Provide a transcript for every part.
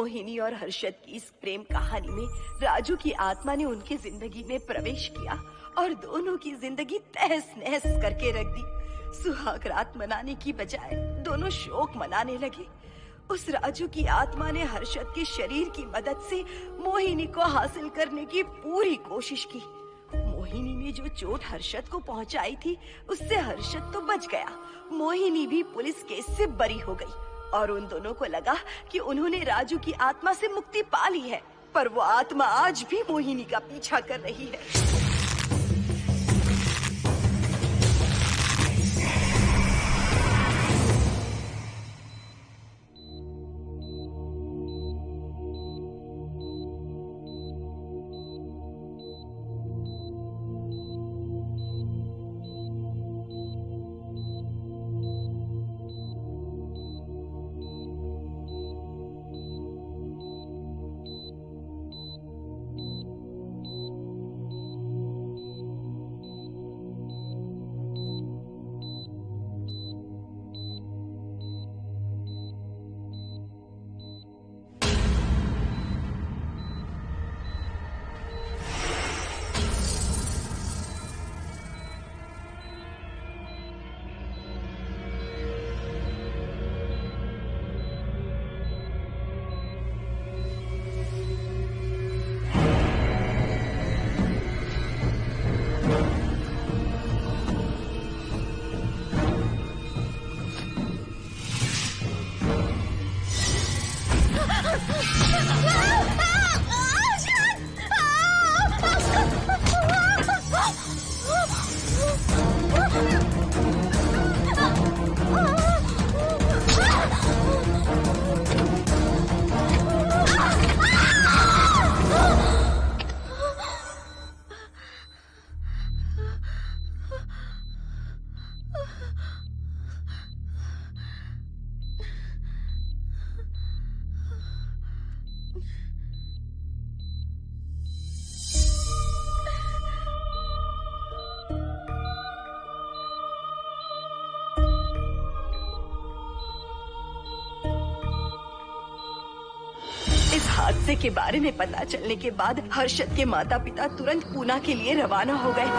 मोहिनी और हर्षद की इस प्रेम कहानी में राजू की आत्मा ने उनकी जिंदगी में प्रवेश किया और दोनों की जिंदगी तहस नहस करके रख दी। सुहाग रात मनाने की बजाय दोनों शोक मनाने लगे। उस राजू की आत्मा ने हर्षद के शरीर की मदद से मोहिनी को हासिल करने की पूरी कोशिश की। मोहिनी ने जो चोट हर्षद को पहुंचाई थी उससे हर्षद तो बच गया, मोहिनी भी पुलिस केस से बरी हो गई और उन दोनों को लगा कि उन्होंने राजू की आत्मा से मुक्ति पा ली है, पर वो आत्मा आज भी मोहिनी का पीछा कर रही है। इस हादसे के बारे में पता चलने के बाद हर्षद के माता पिता तुरंत पूना के लिए रवाना हो गए।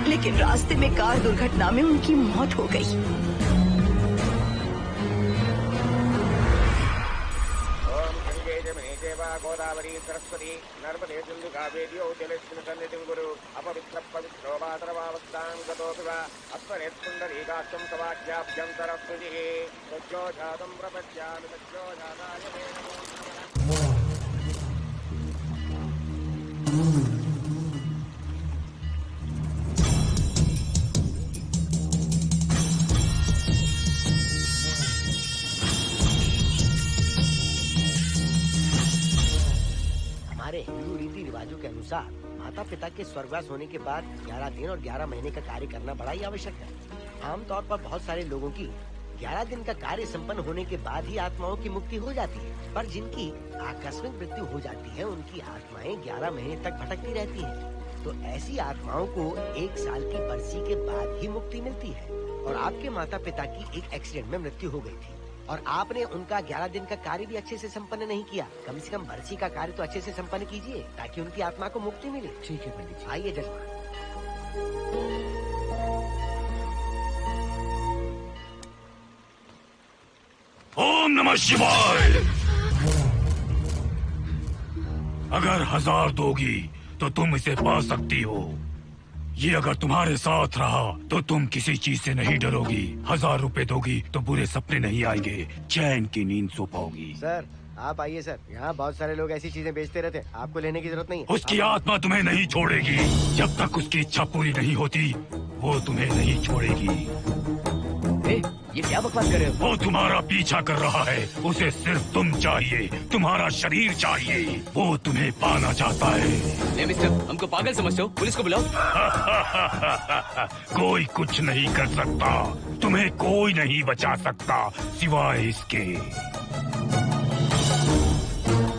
लेकिन रास्ते में कार दुर्घटना में उनकी मौत हो गई। गोदावरी सरस्वती नर्मदे सिंधु कावेरी जलेस्मिन् सन्निधिं कुरु अपवित्र पवित्रो वातरवावस्थां गतोऽपि वा अस्मरेत्सुन्दरीकाक्षं तवाख्याभ्यन्तरस्तुतिः सज्जो जातं प्रपद्यामि सज्जो जाताय मे नमो नमः। हमारे हिंदू रीति रिवाजों के अनुसार माता पिता के स्वर्गवास होने के बाद 11 दिन और 11 महीने का कार्य करना बड़ा ही आवश्यक है। आमतौर पर बहुत सारे लोगों की 11 दिन का कार्य संपन्न होने के बाद ही आत्माओं की मुक्ति हो जाती है, पर जिनकी आकस्मिक मृत्यु हो जाती है उनकी आत्माएं 11 महीने तक भटकती रहती हैं। तो ऐसी आत्माओं को 1 साल की बरसी के बाद ही मुक्ति मिलती है। और आपके माता पिता की एक एक्सीडेंट में मृत्यु हो गई थी और आपने उनका 11 दिन का कार्य भी अच्छे से संपन्न नहीं किया। कम से कम बरसी का कार्य तो अच्छे से संपन्न कीजिए ताकि उनकी आत्मा को मुक्ति मिले। ठीक है पंडित जी। आइए जजमान। ओम नमः शिवाय। अगर 1000 दोगी तो तुम इसे पा सकती हो। ये अगर तुम्हारे साथ रहा तो तुम किसी चीज से नहीं डरोगी। 1000 रुपए दोगी तो बुरे सपने नहीं आएंगे, चैन की नींद सो पाओगी। सर आप आइए सर, यहाँ बहुत सारे लोग ऐसी चीजें बेचते रहते हैं, आपको लेने की जरूरत नहीं है। उसकी आत्मा तुम्हें नहीं छोड़ेगी जब तक उसकी इच्छा पूरी नहीं होती, वो तुम्हें नहीं छोड़ेगी। ये क्या बकवास कर रहे हो? वो तुम्हारा पीछा कर रहा है, उसे सिर्फ तुम चाहिए, तुम्हारा शरीर चाहिए, वो तुम्हें पाना चाहता है। मिस्टर, हमको पागल समझते हो? पुलिस को बुलाओ। कोई कुछ नहीं कर सकता, तुम्हें कोई नहीं बचा सकता सिवाय इसके।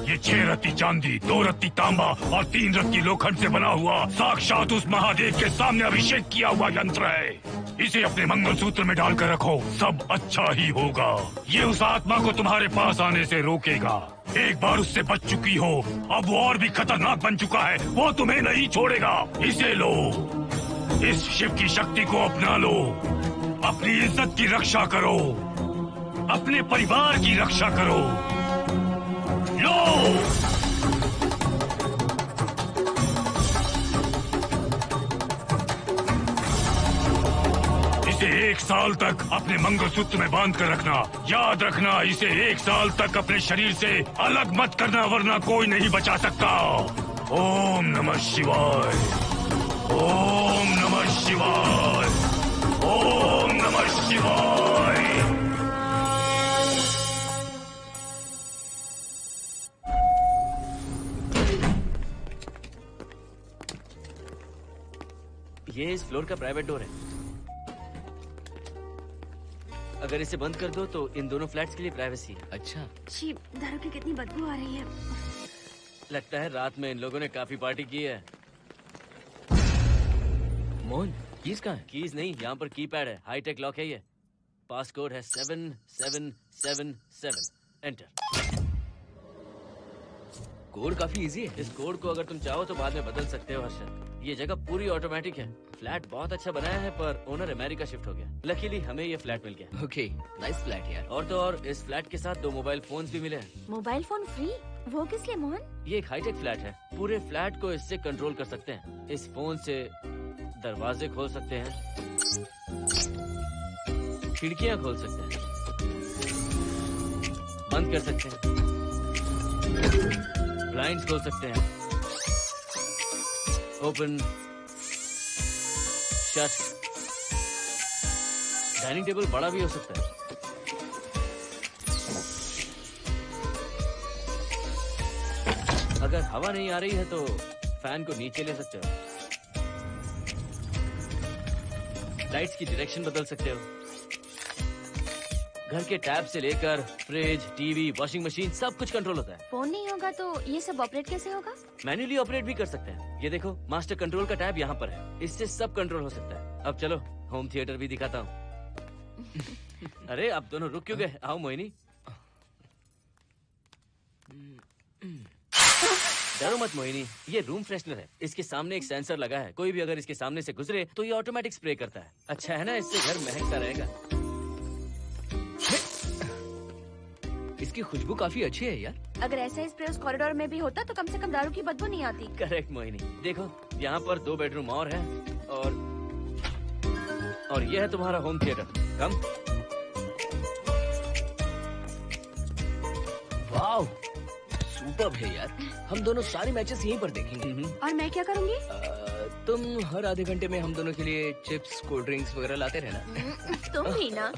ये 6 रत्ती चांदी, 2 रत्ती तांबा और 3 रत्ती लोखंड से बना हुआ साक्षात उस महादेव के सामने अभिषेक किया हुआ यंत्र है। इसे अपने मंगलसूत्र में डालकर रखो, सब अच्छा ही होगा। ये उस आत्मा को तुम्हारे पास आने से रोकेगा। एक बार उससे बच चुकी हो, अब वो और भी खतरनाक बन चुका है, वो तुम्हें नहीं छोड़ेगा। इसे लो, इस शिव की शक्ति को अपना लो, अपनी इज्जत की रक्षा करो, अपने परिवार की रक्षा करो। लो, इसे 1 साल तक अपने मंगलसूत्र में बांध कर रखना। याद रखना, इसे 1 साल तक अपने शरीर से अलग मत करना, वरना कोई नहीं बचा सकता। ओम नमः शिवाय, ओम नमः शिवाय, ओम नमः शिवाय। ये इस फ्लोर का प्राइवेट डोर है। अगर इसे बंद कर दो तो इन दोनों फ्लैट्स के लिए प्राइवेसी है। अच्छा, छी, दारू की कितनी बदबू आ रही है। लगता है रात में इन लोगों ने काफी पार्टी की है। मोहन, कीज कहाँ है? कीज नहीं, यहाँ पर कीपैड है, हाईटेक लॉक है ये। पास कोड है 7777। एंटर। कोड काफी इजी है। इस कोड को अगर तुम चाहो तो बाद में बदल सकते हो हर्षद। ये जगह पूरी ऑटोमेटिक है। फ्लैट बहुत अच्छा बनाया है, पर ओनर अमेरिका शिफ्ट हो गया। लकीली हमें ये फ्लैट मिल गया। ओके, नाइस फ्लैट यार। और तो और इस फ्लैट के साथ 2 मोबाइल फोन्स भी मिले हैं। Mobile phone free? वो किस लिए मोहन? ये एक हाईटेक फ्लैट है, पूरे फ्लैट को इससे कंट्रोल कर सकते हैं। इस फोन से दरवाजे खोल सकते हैं, खिड़कियां खोल सकते हैं, बंद कर सकते हैं, ब्लाइंड्स खोल सकते हैं, ओपन, शट। डाइनिंग टेबल बड़ा भी हो सकता है। अगर हवा नहीं आ रही है तो फैन को नीचे ले सकते हो। लाइट्स की डायरेक्शन बदल सकते हो। घर के टैब से लेकर फ्रिज, टीवी, वॉशिंग मशीन सब कुछ कंट्रोल होता है। फोन नहीं होगा तो ये सब ऑपरेट कैसे होगा? मैन्युअली ऑपरेट भी कर सकते हैं। ये देखो, मास्टर कंट्रोल का टैब यहाँ पर है, इससे सब कंट्रोल हो सकता है। अब चलो होम थिएटर भी दिखाता हूँ। अरे आप दोनों रुक क्यों गए? आओ मोहिनी। डरो मत मोहिनी, ये रूम फ्रेशनर है। इसके सामने एक सेंसर लगा है, कोई भी अगर इसके सामने से गुजरे तो ये ऑटोमेटिक स्प्रे करता है। अच्छा है ना, इससे घर महकता रहेगा। इसकी खुशबू काफी अच्छी है यार। अगर ऐसा स्प्रे उस कॉरिडोर में भी होता तो कम से कम दारू की बदबू नहीं आती। करेक्ट मोहिनी। देखो यहाँ पर 2 बेडरूम और है, और ये है तुम्हारा होम थिएटर। कम। वाओ, सुपर्ब है यार। हम दोनों सारे मैचेस यहीं पर देखेंगे। और मैं क्या करूँगी? तुम हर आधे घंटे में हम दोनों के लिए चिप्स, कोल्ड ड्रिंक्स वगैरह लाते रहना। तुम ही ना।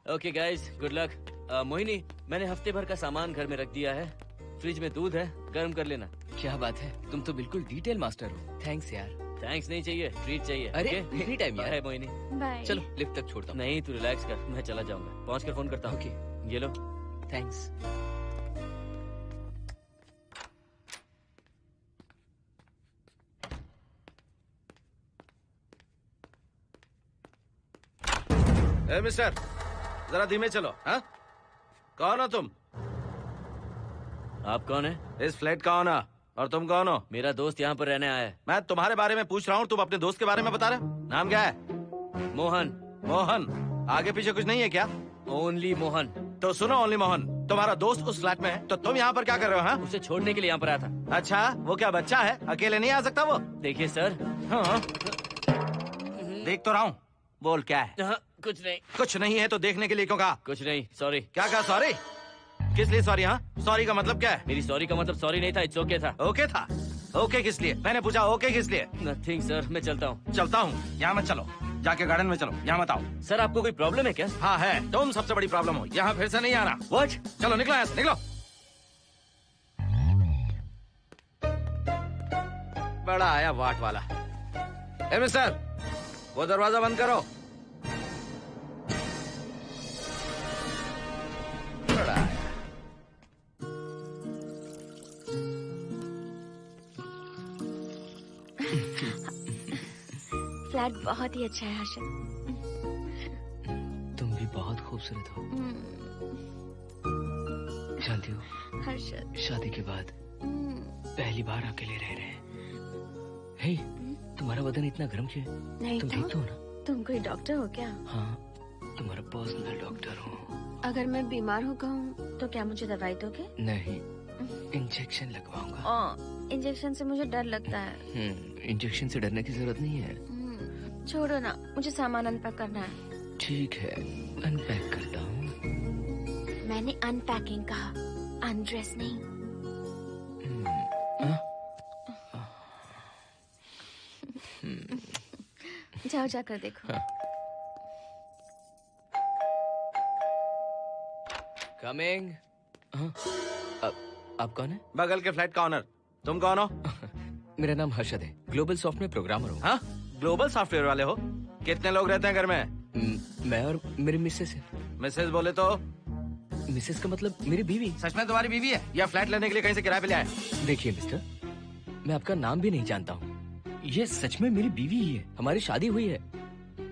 Okay guys, good luck. Mohini, मैंने हफ्ते भर का सामान घर में रख दिया है। फ्रिज में दूध है, गर्म कर लेना। क्या बात है, तुम तो बिल्कुल डिटेल मास्टर हो। थैंक्स यार। थैंक्स नहीं चाहिए, ट्रीट चाहिए। अरे okay? एनी टाइम यार। बाय मोहिनी। बाय। चलो लिफ्ट तक छोड़ता हूँ। नहीं, तू रिलैक्स कर, मैं चला जाऊंगा। पहुंच कर फोन करता हूँ। ओके, ये लो। थैंक्स। ए मिस्टर, जरा धीमे चलो। हाँ, कौन हो तुम? आप कौन है? इस फ्लैट का ओनर। और तुम कौन हो? मेरा दोस्त यहाँ पर रहने आया है। मैं तुम्हारे बारे में पूछ रहा हूँ, तुम अपने दोस्त के बारे में बता रहे हो। नाम क्या है? मोहन। मोहन? आगे पीछे कुछ नहीं है क्या? ओनली मोहन। तो सुनो ओनली मोहन, तुम्हारा दोस्त उस फ्लैट में है, तो तुम यहाँ पर क्या कर रहे हो? हाँ? उसे छोड़ने के लिए यहाँ पर आया था। अच्छा, वो क्या बच्चा है? अकेले नहीं आ सकता वो? देखिए सर। हाँ, देख तो रहा हूँ। बोल क्या है? हाँ, कुछ नहीं। कुछ नहीं है तो देखने के लिए क्यों कहा? कुछ नहीं, सॉरी। क्या कहा? सॉरी? किस लिए सॉरी? हाँ, सॉरी का मतलब क्या है? मेरी सॉरी का मतलब सॉरी नहीं था, इट्स ओके था। ओके था? ओके किस लिए? मैंने पूछा ओके किस लिए? नथिंग सर, मैं चलता हूँ। चलता हूँ? यहाँ मत चलो, जाके गार्डन में चलो। यहाँ मत आओ। सर आपको कोई प्रॉब्लम है क्या? हाँ है, तुम सबसे बड़ी प्रॉब्लम हो। यहाँ फिर से नहीं आना। व्हाट? चलो निकलो यहाँ से, निकलो। बड़ा आया वाट वाला। ए मिस्टर, वो दरवाजा बंद करो। बड़ा आया। बहुत ही अच्छा है हर्षद। तुम भी बहुत खूबसूरत हो। जानती हो, हर्षद, शादी के बाद पहली बार अकेले रह रहे हैं। हे, तुम्हारा बदन इतना गर्म क्यों है? नहीं तुम तो देखते हो ना? तुम कोई डॉक्टर हो क्या? हाँ, तुम्हारा पर्सनल डॉक्टर हूँ। अगर मैं बीमार हो गऊँ तो क्या मुझे दवाई दोगे? नहीं, इंजेक्शन लगवाऊंगा। इंजेक्शन से मुझे डर लगता है। इंजेक्शन से डरने की जरूरत नहीं है। छोड़ो ना, मुझे सामान अनपैक करना है। ठीक है, अनपैक करता हूँ। मैंने अनपैकिंग कहा, अनड्रेस नहीं। जाओ जाकर देखो। कमिंग। आप कौन है? बगल के फ्लैट का ऑनर। तुम कौन हो? मेरा नाम हर्षद है, ग्लोबल सॉफ्टवेयर प्रोग्रामर हूँ। हाँ, ग्लोबल सॉफ्टवेयर वाले हो? कितने लोग रहते हैं घर में? मैं और मेरी मिसेस है। मिसेस बोले तो? मिसेस का मतलब मेरी बीवी। सच में तुम्हारी बीवी है या फ्लैट लेने के लिए कहीं से किराए पे ले आए? देखिए मिस्टर, मैं आपका नाम भी नहीं जानता हूँ। ये सच में मेरी बीवी ही है, हमारी शादी हुई है।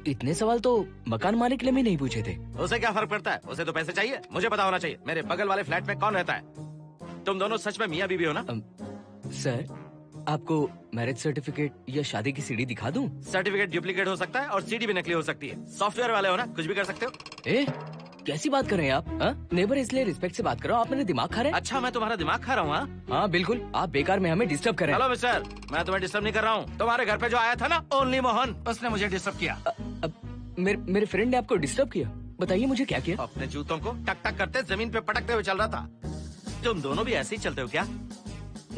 इतने सवाल तो मकान मालिक ने भी नहीं पूछे थे। उसे क्या फर्क पड़ता है? उसे तो पैसे चाहिए। मुझे पता होना चाहिए मेरे बगल वाले फ्लैट में कौन रहता है। तुम दोनों सच में मियाँ बीवी हो ना? सर, आपको मैरिज सर्टिफिकेट या शादी की सीडी दिखा दूं? सर्टिफिकेट डुप्लीकेट हो सकता है और सीडी भी नकली हो सकती है। सॉफ्टवेयर वाले हो ना, कुछ भी कर सकते हो। ए, कैसी बात कर रहे हैं आप? नेबर, इसलिए रिस्पेक्ट से बात करो। आप मेरे दिमाग खा रहे हैं? अच्छा, मैं तुम्हारा दिमाग खा रहा हूँ? हाँ बिल्कुल, आप बेकार में हमें डिस्टर्ब कर रहे हैं। हेलो मिस्टर, मैं तुम्हें डिस्टर्ब नहीं कर रहा हूँ। तुम्हारे घर पे जो आया था ना, ओनली मोहन, उसने मुझे डिस्टर्ब किया। मेरे फ्रेंड ने आपको डिस्टर्ब किया? बताइए मुझे क्या किया? अपने जूतों को टक टक करते जमीन पे पटकते हुए चल रहा था। तुम दोनों भी ऐसे ही चलते हो क्या?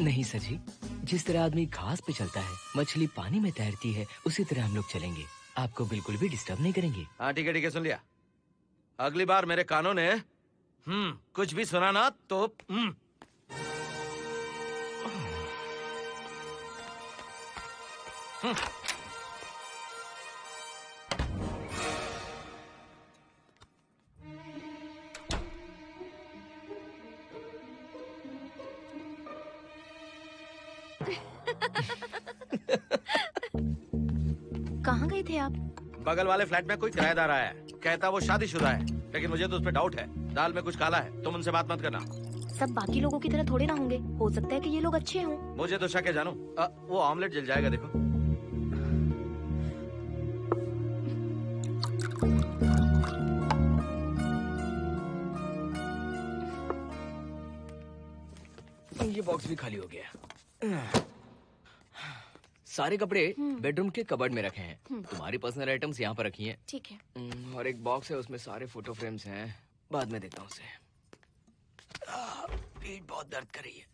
नहीं सर जी, जिस तरह आदमी घास पे चलता है, मछली पानी में तैरती है, उसी तरह हम लोग चलेंगे। आपको बिल्कुल भी डिस्टर्ब नहीं करेंगे। हाँ ठीक है, सुन लिया। अगली बार मेरे कानों ने कुछ भी सुना ना तो कहाँ गए थे आप? बगल वाले फ्लैट में कोई किराएदार आया है, कहता वो शादीशुदा है, लेकिन मुझे तो उस पर डाउट है। दाल में कुछ काला है, तुम उनसे बात मत करना। सब बाकी लोगों की तरह थोड़े ना होंगे, हो सकता है कि ये लोग अच्छे हों। मुझे तो शक है जानू। वो ऑमलेट जल जाएगा, देखो। ये बॉक्स भी खाली हो गया। सारे कपड़े बेडरूम के कबर्ड में रखे हैं। तुम्हारी पर्सनल आइटम्स यहाँ पर रखी हैं। ठीक है। और एक बॉक्स है, उसमें सारे फोटो फ्रेम्स हैं। बाद में देता हूँ उसे। पीठ बहुत दर्द कर रही है,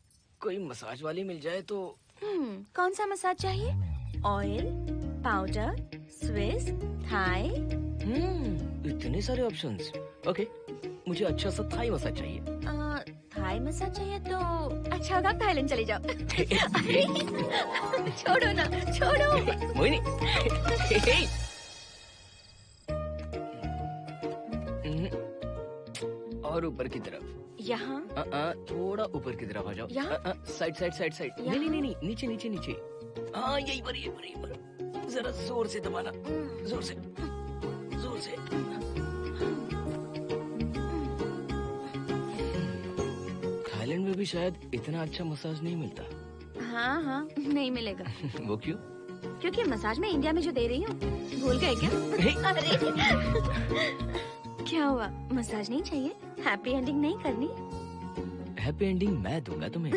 कोई मसाज वाली मिल जाए तो। कौन सा मसाज चाहिए? Oil, powder, Swiss, Thai? इतने सारे ऑप्शंस। ओके, मुझे अच्छा सा थाई मसाज चाहिए। थाई मसाज चाहिए तो अच्छा होगा थाईलैंड चले जाओ। अरे छोड़ो ना, छोड़ो। मोहिनी। और ऊपर की तरफ। यहाँ? थोड़ा ऊपर की तरफ आ जाओ। यहाँ? Side side side side. नहीं नहीं नहीं, नीचे नीचे नीचे। हाँ यही पर, यही पर, यही पर। जरा जोर से दबाना, जोर से, जोर से। थाईलैंड में भी शायद इतना अच्छा मसाज नहीं मिलता। हाँ हाँ, नहीं मिलेगा। वो क्यों? क्योंकि मसाज मैं इंडिया में जो दे रही हूँ, भूल गए क्या? अरे क्या हुआ, मसाज नहीं चाहिए? हैप्पी एंडिंग नहीं करनी? हैप्पी एंडिंग मैं दूंगा तुम्हें।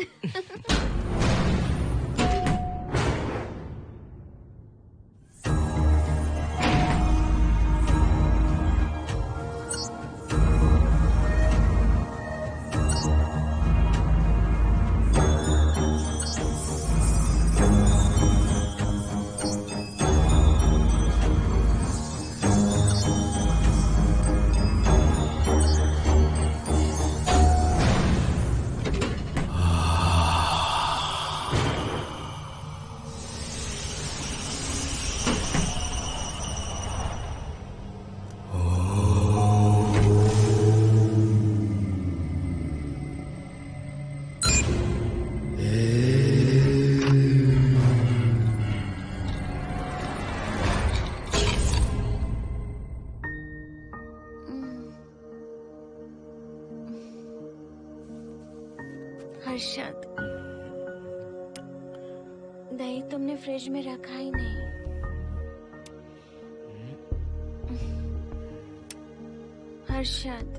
हर्षद, दही तुमने फ्रिज में रखा ही नहीं। हर्षद,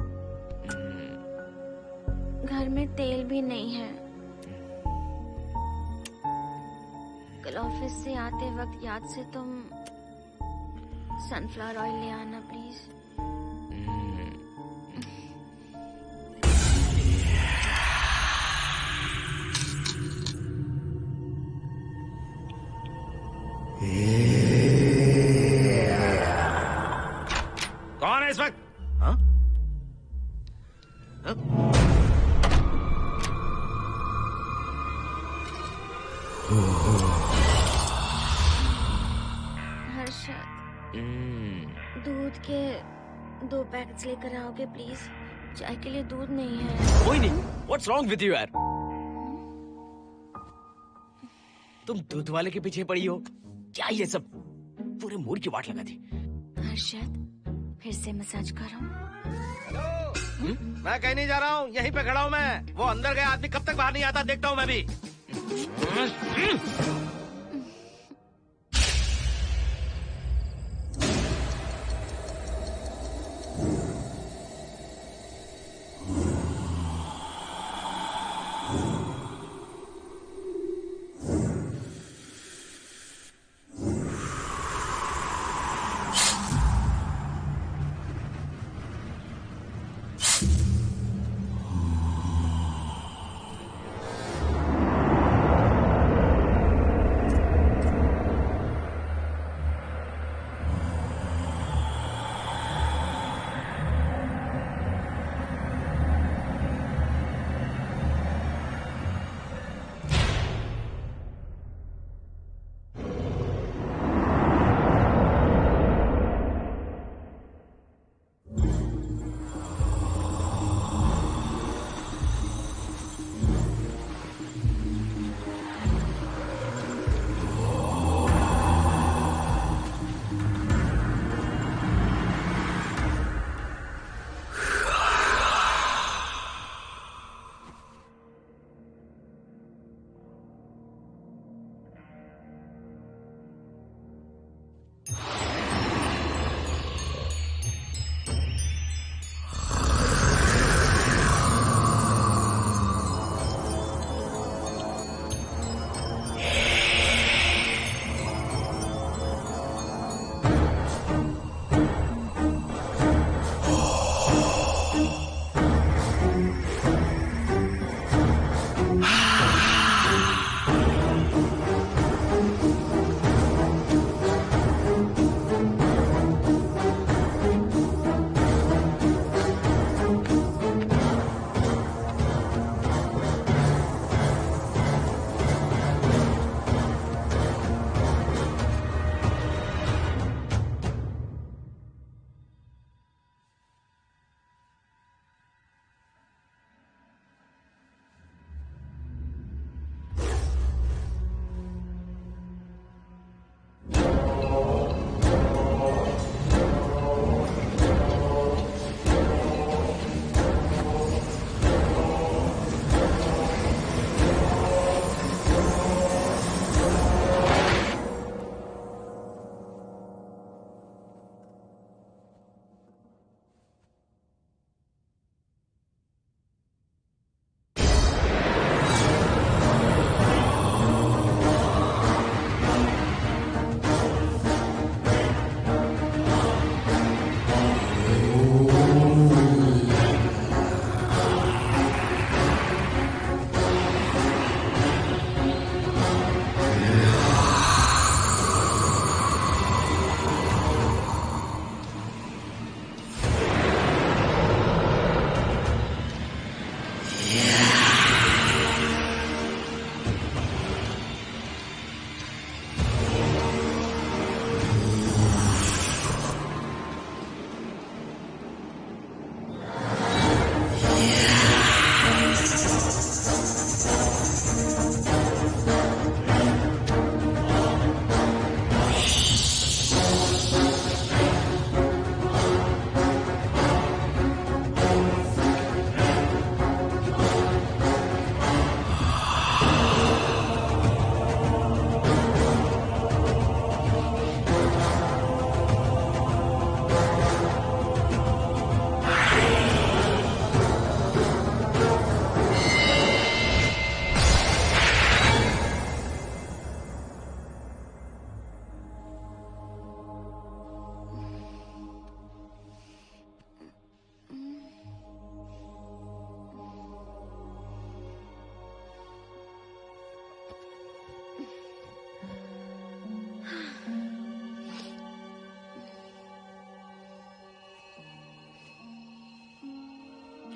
घर में तेल भी नहीं है। कल ऑफिस से आते वक्त याद से तुम सनफ्लावर ऑयल ले आना प्लीज। कौन है इस वक्त? हाँ? हाँ? हर्षद, दूध के 2 पैकेट्स लेकर आओगे प्लीज? चाय के लिए दूध नहीं है। कोई नहीं। What's wrong with you यार? तुम दूध वाले के पीछे पड़ी हो? क्या ये सब? पूरे मूड की वाट लगा दी। हर्षद, फिर से मसाज करो। मैं कहीं नहीं जा रहा हूँ, यहीं पे खड़ा हूँ मैं। वो अंदर गया आदमी कब तक बाहर नहीं आता, देखता हूँ मैं भी।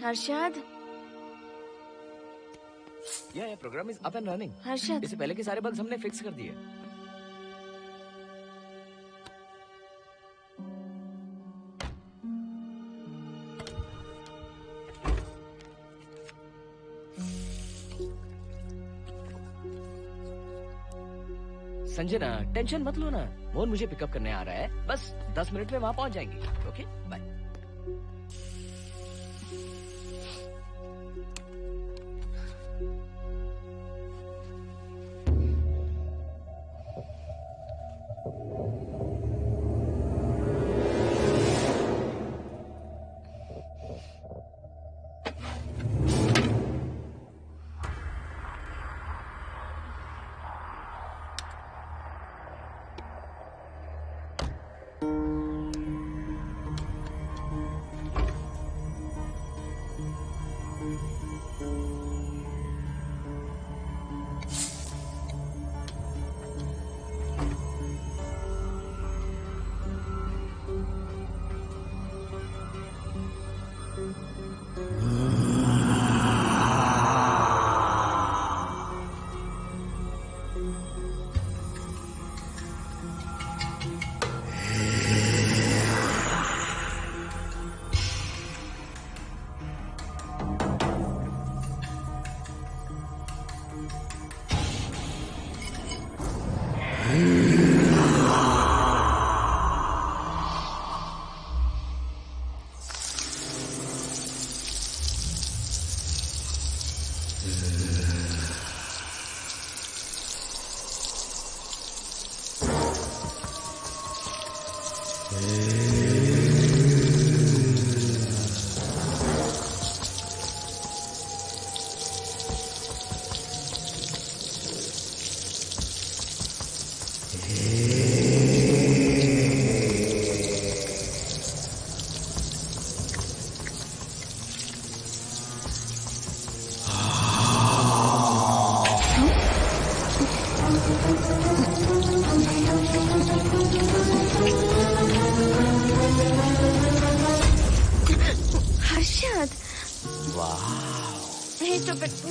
हर्षद, ये program is up and running. Harshad, इससे पहले के सारे बग्स हमने फिक्स कर दिए। संजना, टेंशन मत लो ना, मोहन मुझे पिकअप करने आ रहा है, बस 10 मिनट में वहां पहुंच जाएंगे। Okay, bye.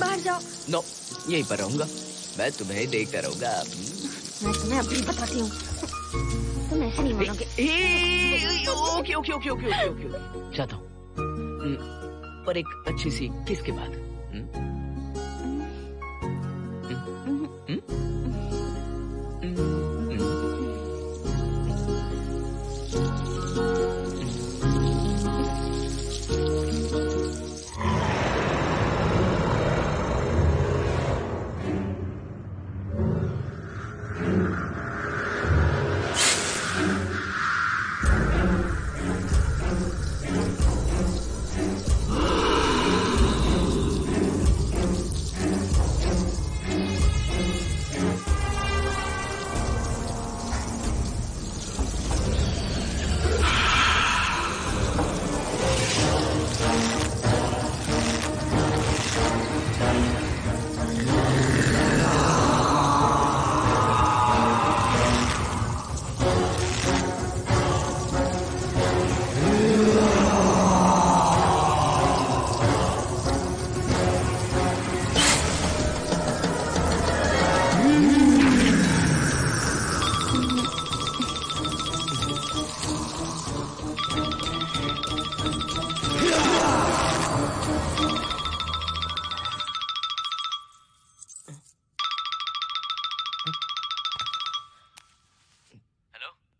बाहर जाओ। नो, यहीं पर रहूंगा, मैं तुम्हें देखता रहूंगा। मैं तुम्हें अभी बताती हूँ, तुम ऐसे नहीं मानोगे। Okay okay okay okay okay okay, चाहता हूँ, पर एक अच्छी सी किस के बाद।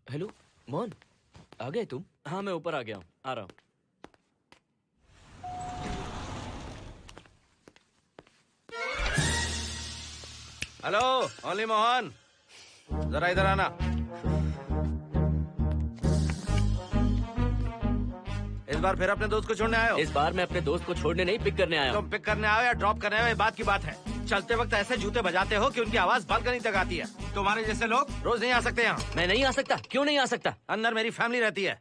हेलो मोहन, आ गए तुम? हाँ, मैं ऊपर आ गया हूँ, आ रहा हूँ। हेलो, ओनली मोहन, जरा इधर आना। इस बार फिर अपने दोस्त को छोड़ने आए हो? इस बार मैं अपने दोस्त को छोड़ने नहीं, पिक करने आया हूँ। तुम पिक करने आए हो या ड्रॉप करने आए हो, ये बात की बात है। चलते वक्त ऐसे जूते बजाते हो कि उनकी आवाज बालकनी तक आती है। तुम्हारे जैसे लोग रोज नहीं आ सकते यहाँ। मैं नहीं आ सकता? क्यों नहीं आ सकता? अंदर मेरी फैमिली रहती है।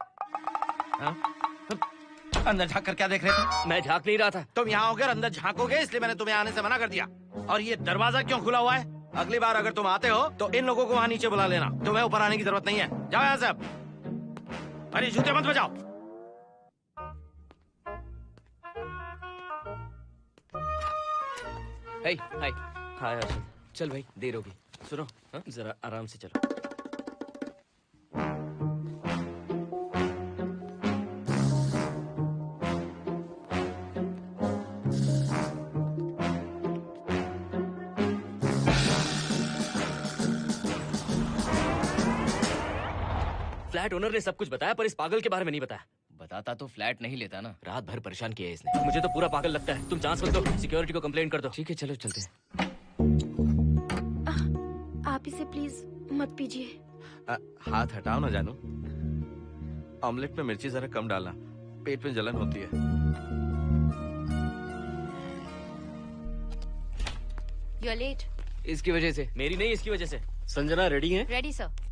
अंदर झाँक कर क्या देख रहे थे? मैं झाँक नहीं रहा था। तुम यहाँ होकर अंदर झाँकोगे, इसलिए मैंने तुम्हें आने से मना कर दिया। और ये दरवाजा क्यों खुला हुआ है? अगली बार अगर तुम आते हो तो इन लोगों को वहाँ नीचे बुला लेना। तुम्हें ऊपर आने की जरूरत नहीं है। जाओ यहाँ से अब। अरे जूते मत बजाओ। हाय हाय। हाय हर्षद। चल भाई, देर होगी। सुनो, जरा आराम से चलो। फ्लैट ओनर ने सब कुछ बताया, पर इस पागल के बारे में नहीं बताया। बताता तो फ्लैट नहीं लेता ना। रात भर परेशान किया है इसने। मुझे तो पूरा पागल लगता है। तुम चांस मत दो, सिक्योरिटी को कंप्लेंट कर दो। ठीक है, चलो चलते हैं। आप इसे प्लीज मत पीजिए। हाथ हटाओ ना जानू। ऑमलेट में मिर्ची जरा कम डालना, पेट में जलन होती है। You are late. इसकी वजह से। मेरी नहीं, इसकी वजह से। संजना रेडी हैं? Ready sir.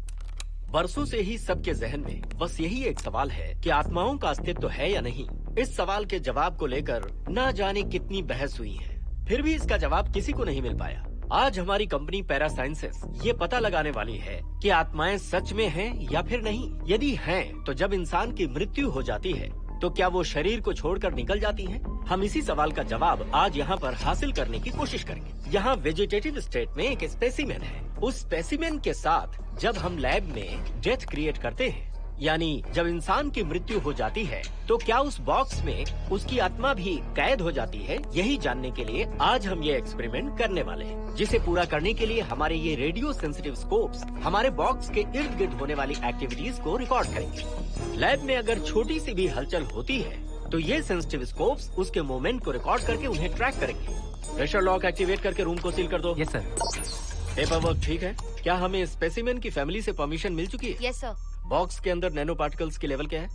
बरसों से ही सबके जहन में बस यही एक सवाल है कि आत्माओं का अस्तित्व है या नहीं। इस सवाल के जवाब को लेकर ना जाने कितनी बहस हुई है, फिर भी इसका जवाब किसी को नहीं मिल पाया। आज हमारी कंपनी पैरा साइंसेस ये पता लगाने वाली है कि आत्माएं सच में हैं या फिर नहीं। यदि हैं, तो जब इंसान की मृत्यु हो जाती है तो क्या वो शरीर को छोड़कर निकल जाती हैं? हम इसी सवाल का जवाब आज यहाँ पर हासिल करने की कोशिश करेंगे। यहाँ वेजिटेटिव स्टेट में एक स्पेसिमेन है। उस स्पेसिमेन के साथ जब हम लैब में डेथ क्रिएट करते हैं, यानी जब इंसान की मृत्यु हो जाती है, तो क्या उस बॉक्स में उसकी आत्मा भी कैद हो जाती है? यही जानने के लिए आज हम ये एक्सपेरिमेंट करने वाले हैं, जिसे पूरा करने के लिए हमारे ये रेडियो सेंसिटिव स्कोप्स हमारे बॉक्स के इर्द गिर्द होने वाली एक्टिविटीज को रिकॉर्ड करेंगे। लैब में अगर छोटी सी भी हलचल होती है तो ये सेंसिटिव स्कोप्स उसके मूवमेंट को रिकॉर्ड करके उन्हें ट्रैक करेंगे। प्रेशर लॉक एक्टिवेट करके रूम को सील कर दो। Yes sir. पेपर वर्क ठीक है? क्या हमें स्पेसिमेन की फैमिली से परमिशन मिल चुकी है? Yes sir. बॉक्स के अंदर नैनो पार्टिकल्स की लेवल क्या है?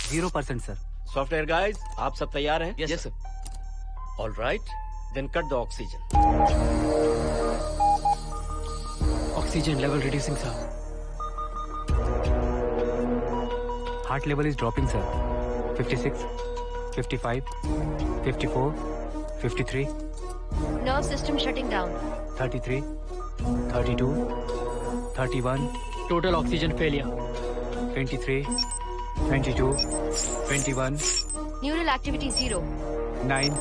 0% सर। सॉफ्टवेयर गाइस, आप सब तैयार हैं? Yes sir. All right, then cut the oxygen. Oxygen level reducing sir. Heart level is dropping sir. 56, 55, 54, 53, Nerve system shutting down. 33, 32, 31. Total oxygen failure. 23, 22, 21, Neural activity 0. 9,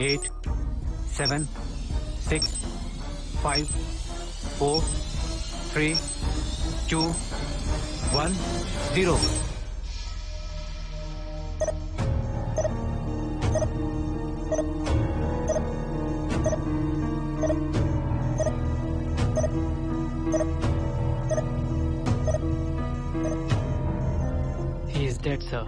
8, 7, 6, 5, 4, 3, 2, 1, 0. He is dead, sir.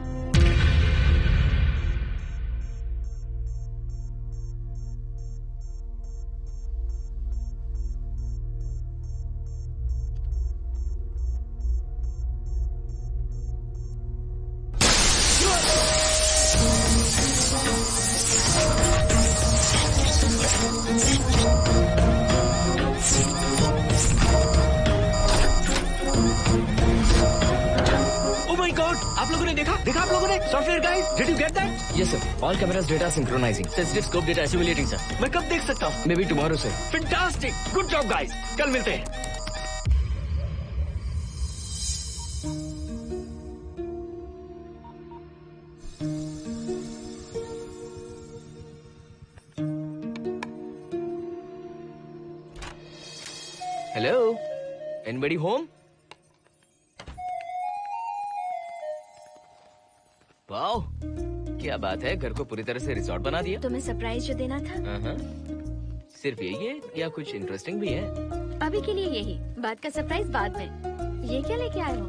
आप लोगों ने देखा आप लोगों ने? Software guys, did you get that? Yes sir. All cameras data synchronizing. Sensitive scope data simulating sir. मैं कब देख सकता हूँ? Maybe tomorrow sir. Fantastic, good job guys, कल मिलते हैं। Hello? Anybody home? वाओ, क्या बात है, घर को पूरी तरह से रिसोर्ट बना दिया। तुम्हें सरप्राइज जो देना था। सिर्फ यही है या कुछ इंटरेस्टिंग भी है? अभी के लिए यही, बात का सरप्राइज बाद में। ये क्या लेके आए हो?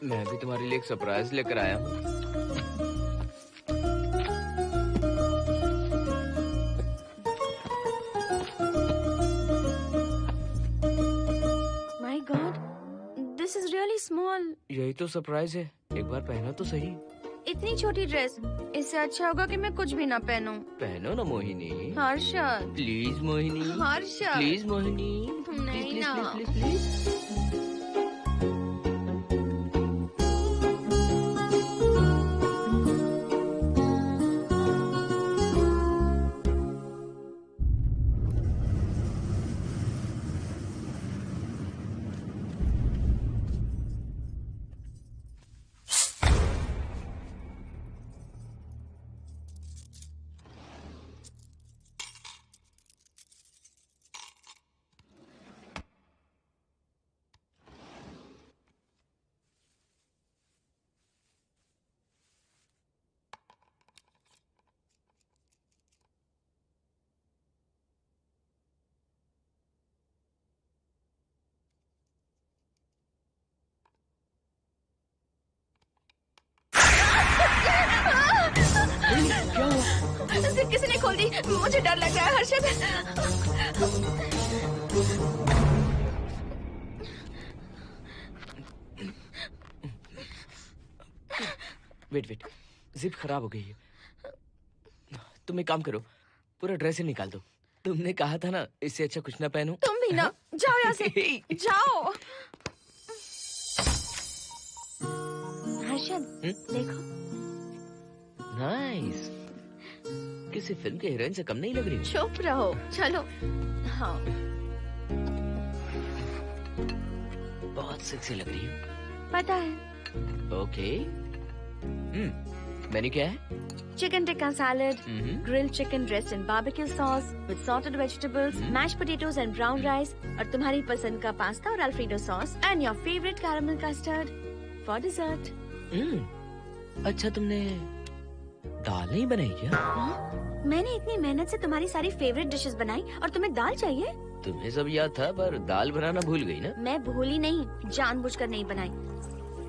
मैं भी तुम्हारे लिए एक सरप्राइज लेकर आया हूँ। My God, this is really small. यही तो सरप्राइज है, एक बार पहना तो सही। इतनी छोटी ड्रेस, इससे अच्छा होगा कि मैं कुछ भी ना पहनूं। पहनो ना मोहिनी। हर्षद, प्लीज मोहिनी। हर्षद, प्लीज मोहिनी। नहीं प्लीज, ना। Please, please, please. किसी ने खोल दी। मुझे डर लग रहा है हर्षद। वेट, जिप खराब हो गई है। तुम एक काम करो, पूरा ड्रेस ही निकाल दो। तुमने कहा था ना इससे अच्छा कुछ ना पहनो। तुम भी ना, जाओ यहाँ से, जाओ। हर्षद, देखो। नाइस। किसी फिल्म के हीरोइन से कम नहीं लग रही। चुप रहो, चलो। हाँ। बहुत सेक्सी लग रही हो। पता है। ओके। मेन्यू क्या है? Chicken tikka salad, grilled chicken dressed in barbecue sauce with salted vegetables, mashed potatoes and brown rice, और तुम्हारी पसंद का पास्ता और alfredo sauce, and your favorite caramel custard for dessert. अच्छा, तुमने दाल नहीं बनाई क्या? मैंने इतनी मेहनत से तुम्हारी सारी फेवरेट डिशेस बनाई और तुम्हें दाल चाहिए? तुम्हें सब याद था पर दाल बनाना भूल गई ना? मैं भूली नहीं, जानबूझकर नहीं बनाई।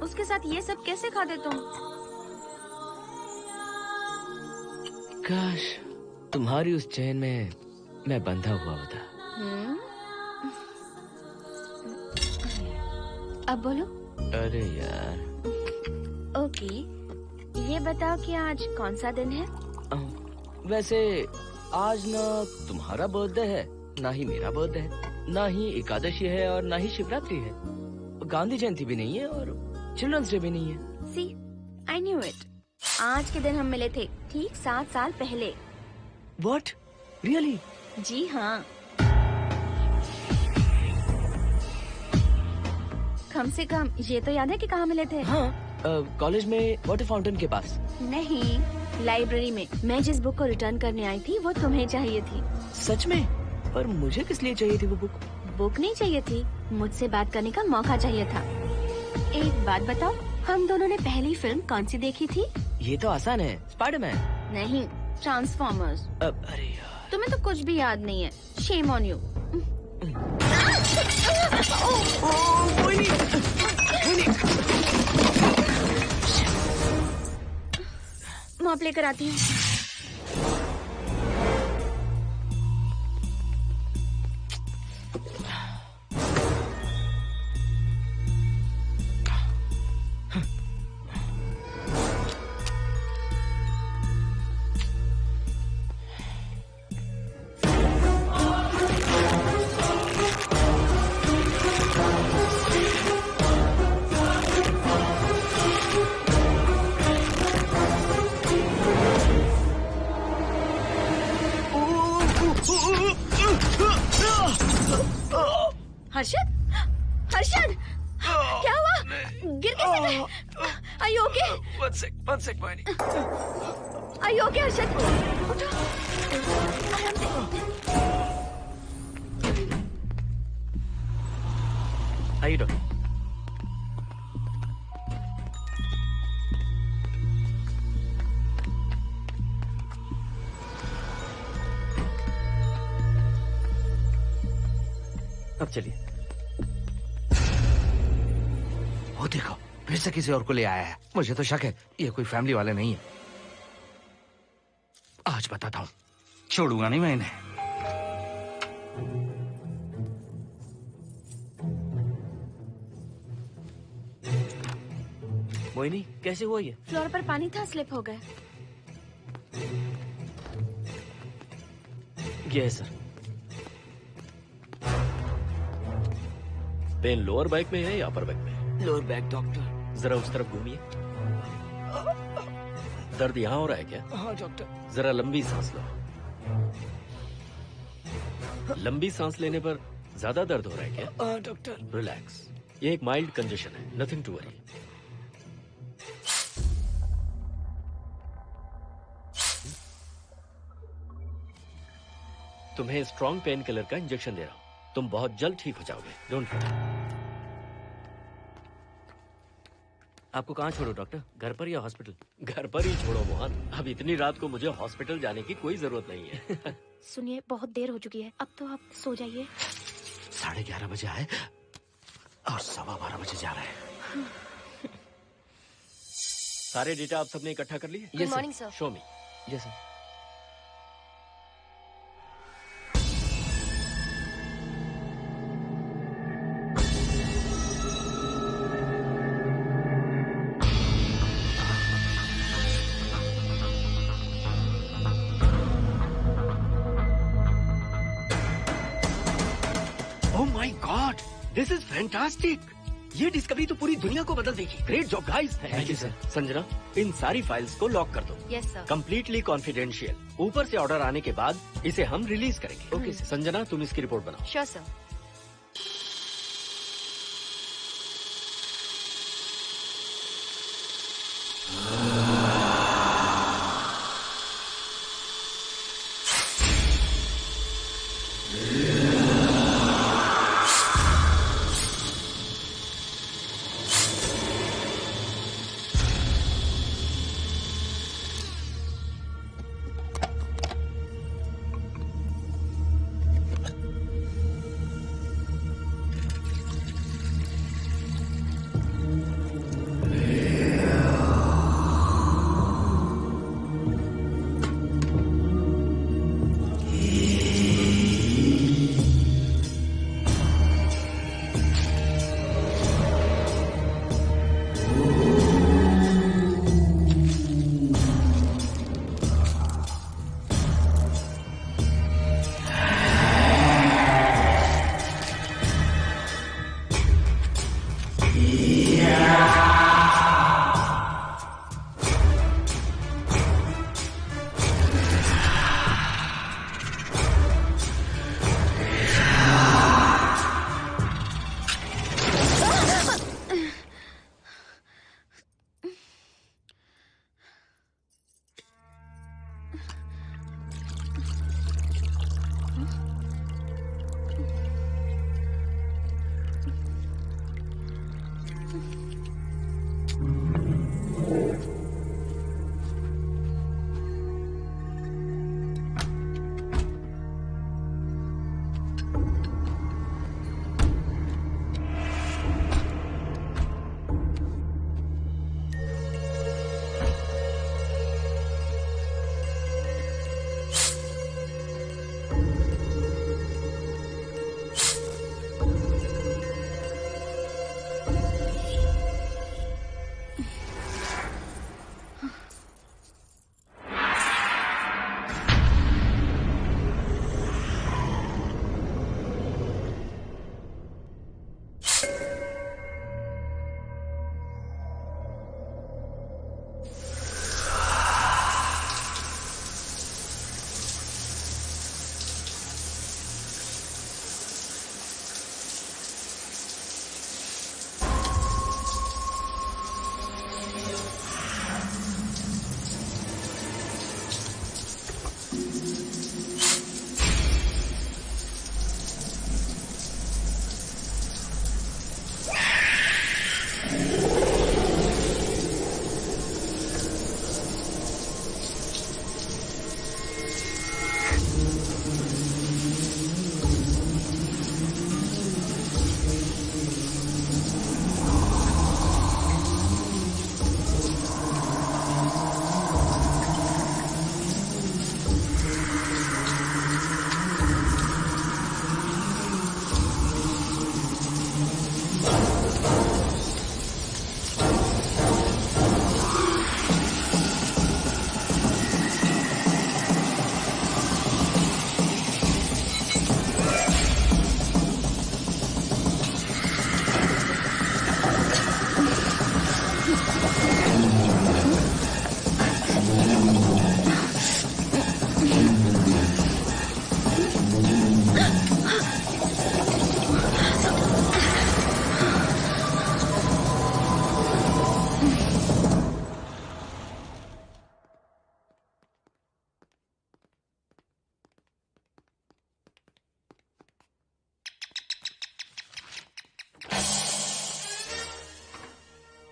उसके साथ ये सब कैसे खाते तुम? काश तुम्हारी उस चैन में मैं बंधा हुआ होता। अब बोलो। अरे यार। ओके, ये बताओ कि आज कौन सा दिन है? वैसे आज ना तुम्हारा बर्थडे है, ना ही मेरा बर्थडे है, ना ही एकादशी है और ना ही शिवरात्रि है। गांधी जयंती भी नहीं है और चिल्ड्रंस डे भी नहीं है। सी, आई न्यू इट। आज के दिन हम मिले थे, ठीक 7 साल पहले। What? Really? जी हाँ। कम से कम ये तो याद है कि कहाँ मिले थे? हाँ, कॉलेज में वाटर फाउंटेन के पास। नहीं, लाइब्रेरी में। मैं जिस बुक को रिटर्न करने आई थी वो तुम्हें चाहिए थी। सच में? पर मुझे किस लिए चाहिए थी वो बुक? बुक नहीं चाहिए थी, मुझसे बात करने का मौका चाहिए था। एक बात बताओ, हम दोनों ने पहली फिल्म कौन सी देखी थी? ये तो आसान है, स्पाइडरमैन। नहीं, ट्रांसफॉर्मर्स। अरे यार, तुम्हें तो कुछ भी याद नहीं है। Shame on you. मॉप लेकर आती हूँ। हर्षद, हर्षद, क्या हुआ? गिर कैसे गए? Are you okay? One sec, Moini. Are you okay, Harshad? उठो, आराम से। आइए डॉक्टर। अब चलिए। वो देखो, फिर से किसी और को ले आया है। मुझे तो शक है ये कोई फैमिली वाले नहीं है। आज बताता हूँ, छोड़ूंगा नहीं मैं इन्हें। मोहिनी, कैसे हुआ ये? फ्लोर पर पानी था, स्लिप हो गए। ये है सर। पेन लोअर बैक में है या अपर बैक में? Lower back doctor. जरा उस तरफ घूमिए। दर्द यहाँ हो रहा है क्या? हाँ डॉक्टर। जरा लंबी सांस लो। लंबी सांस लेने पर ज्यादा दर्द हो रहा है क्या? हाँ डॉक्टर। रिलैक्स, ये एक माइल्ड कंजेशन है, नथिंग टू वरी। तुम्हें स्ट्रॉन्ग पेन किलर का इंजेक्शन दे रहा हूं। तुम बहुत जल्द ठीक हो जाओगे, डोंट वरी। आपको कहाँ छोड़ो डॉक्टर, घर पर या हॉस्पिटल? घर पर ही छोड़ो मोहन, अब इतनी रात को मुझे हॉस्पिटल जाने की कोई जरूरत नहीं है। सुनिए, बहुत देर हो चुकी है, अब तो आप सो जाइए। 11:30 बजे आए और 12:15 बजे जा रहे हैं। सारे डेटा आप सबने इकट्ठा कर लिए? Good morning sir. Show me. Yes sir. This is fantastic. ये डिस्कवरी तो पूरी दुनिया को बदल देगी। Great job guys. Thank you sir. Sanjana, इन सारी फाइल्स को लॉक कर दो। Yes sir. Completely confidential. ऊपर से ऑर्डर आने के बाद इसे हम रिलीज करेंगे। Okay sir. संजना, तुम इसकी रिपोर्ट बनाओ। Sure sir.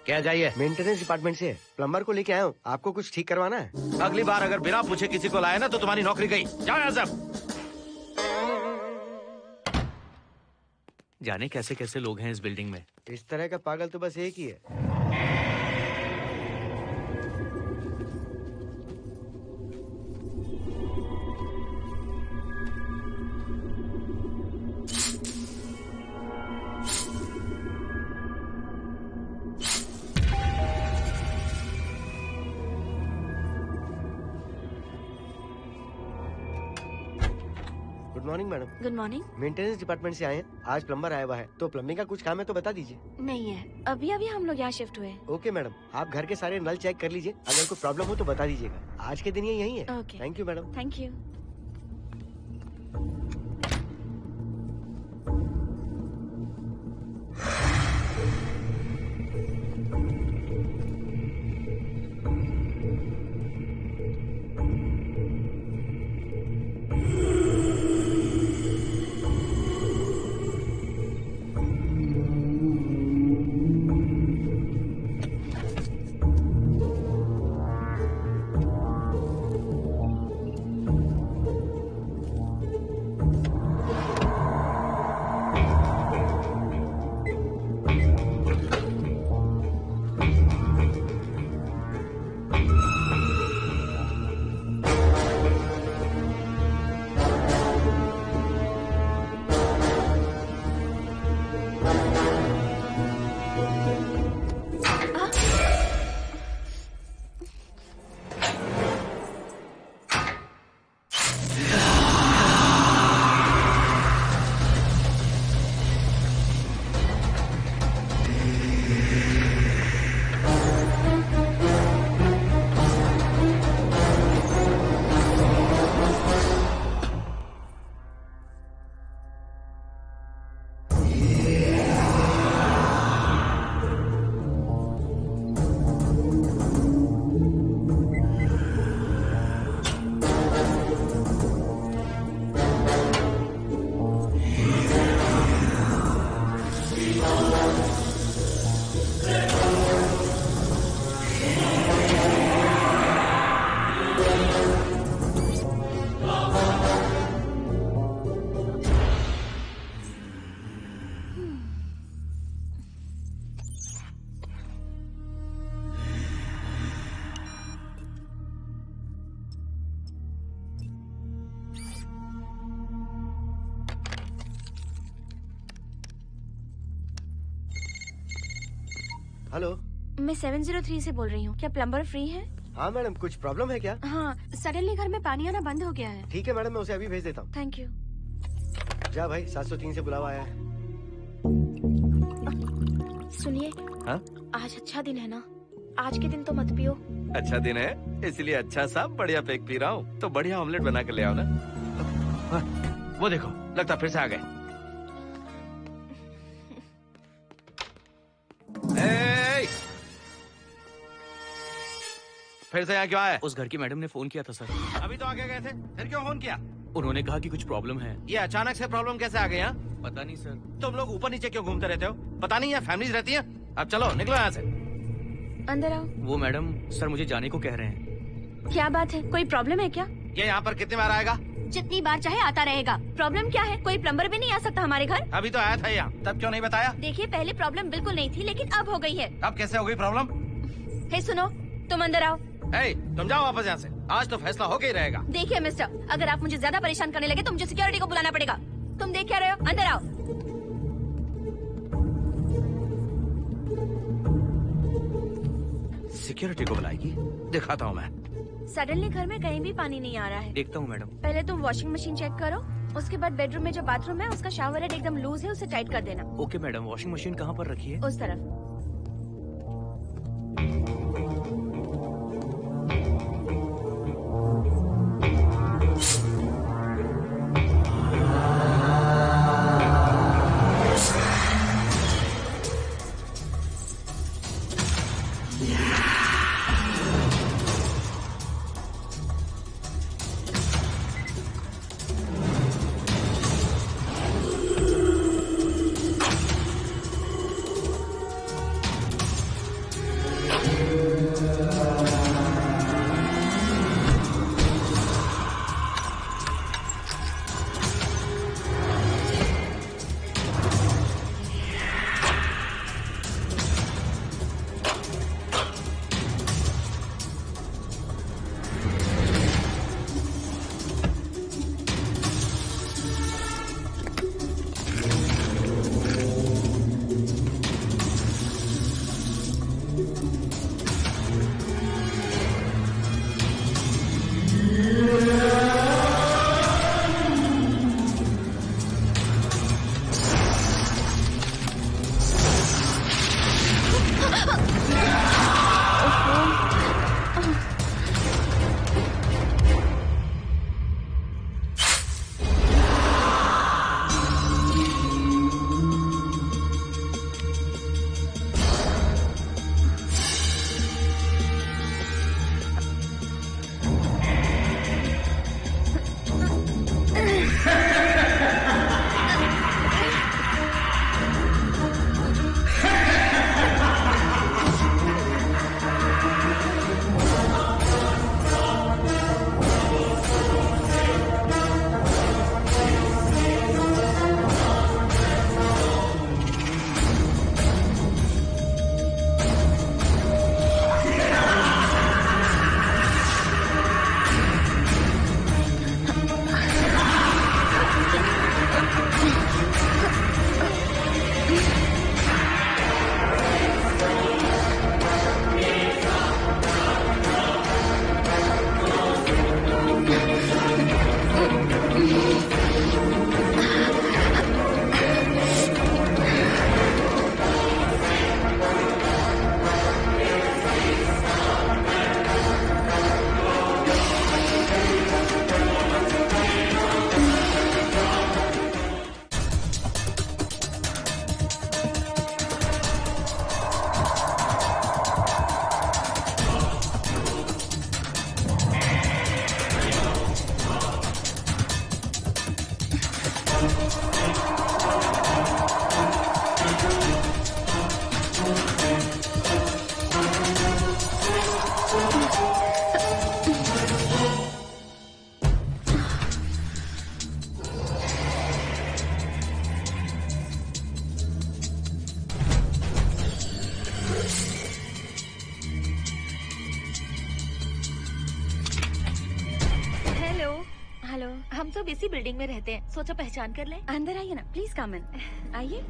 क्या चाहिए? मेंटेनेंस डिपार्टमेंट से प्लम्बर को लेके आया हूँ। आपको कुछ ठीक करवाना है? अगली बार अगर बिना पूछे किसी को लाए ना तो तुम्हारी नौकरी गई। जाओ यहाँ सब। जाने कैसे कैसे लोग हैं इस बिल्डिंग में। इस तरह का पागल तो बस एक ही है। Good morning madam. Good morning. Maintenance department से आए हैं। आज प्लम्बर आया हुआ है, तो प्लम्बिंग का कुछ काम है तो बता दीजिए। नहीं है, अभी अभी हम लोग यहाँ शिफ्ट हुए। ओके मैडम, आप घर के सारे नल चेक कर लीजिए, अगर कोई प्रॉब्लम हो तो बता दीजिएगा। आज के दिन ये यही है। Okay. Thank you madam. Thank you. Hello, मैं 703 से बोल रही हूँ। क्या प्लम्बर फ्री है? हाँ मैडम, कुछ प्रॉब्लम है क्या? हाँ, सडनली घर में पानी आना बंद हो गया है। ठीक है मैडम, मैं उसे अभी भेज देता हूँ। Thank you. जा भाई, 703 से बुलावा आया है। सुनिए, हाँ? आज अच्छा दिन है ना, आज के दिन तो मत पियो। अच्छा दिन है, इसलिए अच्छा सा बढ़िया पेक पी रहा हूँ। तो बढ़िया ऑमलेट बना के ले आओ ना। वो देखो, लगता फिर से आ गए। फिर से यहाँ क्यों आए? उस घर की मैडम ने फोन किया था सर। अभी तो आगे गए थे, फिर क्यों फोन किया? उन्होंने कहा कि कुछ प्रॉब्लम है। ये अचानक से प्रॉब्लम कैसे आ गई यहाँ? पता नहीं सर। तुम लोग ऊपर नीचे क्यों घूमते रहते हो? पता नहीं यहाँ फैमिलीज रहती हैं? अब चलो निकलो यहाँ से। अंदर आओ। वो मैडम सर मुझे जाने को कह रहे हैं। क्या बात है, कोई प्रॉब्लम है क्या? ये यहाँ पर कितनी बार आएगा? जितनी बार चाहे आता रहेगा। प्रॉब्लम क्या है? कोई प्लम्बर भी नहीं आ सकता हमारे घर? अभी तो आया था यहाँ, तब क्यों नहीं बताया? देखिए, पहले प्रॉब्लम बिल्कुल नहीं थी, लेकिन अब हो गई है। अब कैसे हो गई प्रॉब्लम? हे सुनो, तुम अंदर आओ। तुम जाओ वापस यहाँ से। आज तो फैसला होके ही रहेगा। देखिए मिस्टर, अगर आप मुझे ज्यादा परेशान करने लगे तो मुझे सिक्योरिटी को बुलाना पड़ेगा। तुम देख क्या रहे हो? अंदर आओ। सिक्योरिटी को बुलाएगी? दिखाता हूँ मैं। सडनली घर में कहीं भी पानी नहीं आ रहा है। देखता हूँ मैडम। पहले तुम वॉशिंग मशीन चेक करो, उसके बाद बेडरूम में जो बाथरूम है उसका शावर हेड एकदम लूज है, उसे टाइट कर देना। Okay madam. वॉशिंग मशीन कहाँ पर रखी है? उस तरफ। हेलो। हम सब इसी बिल्डिंग में रहते हैं, सोचा पहचान कर लें। अंदर आइए ना, प्लीज कम इन। आइए,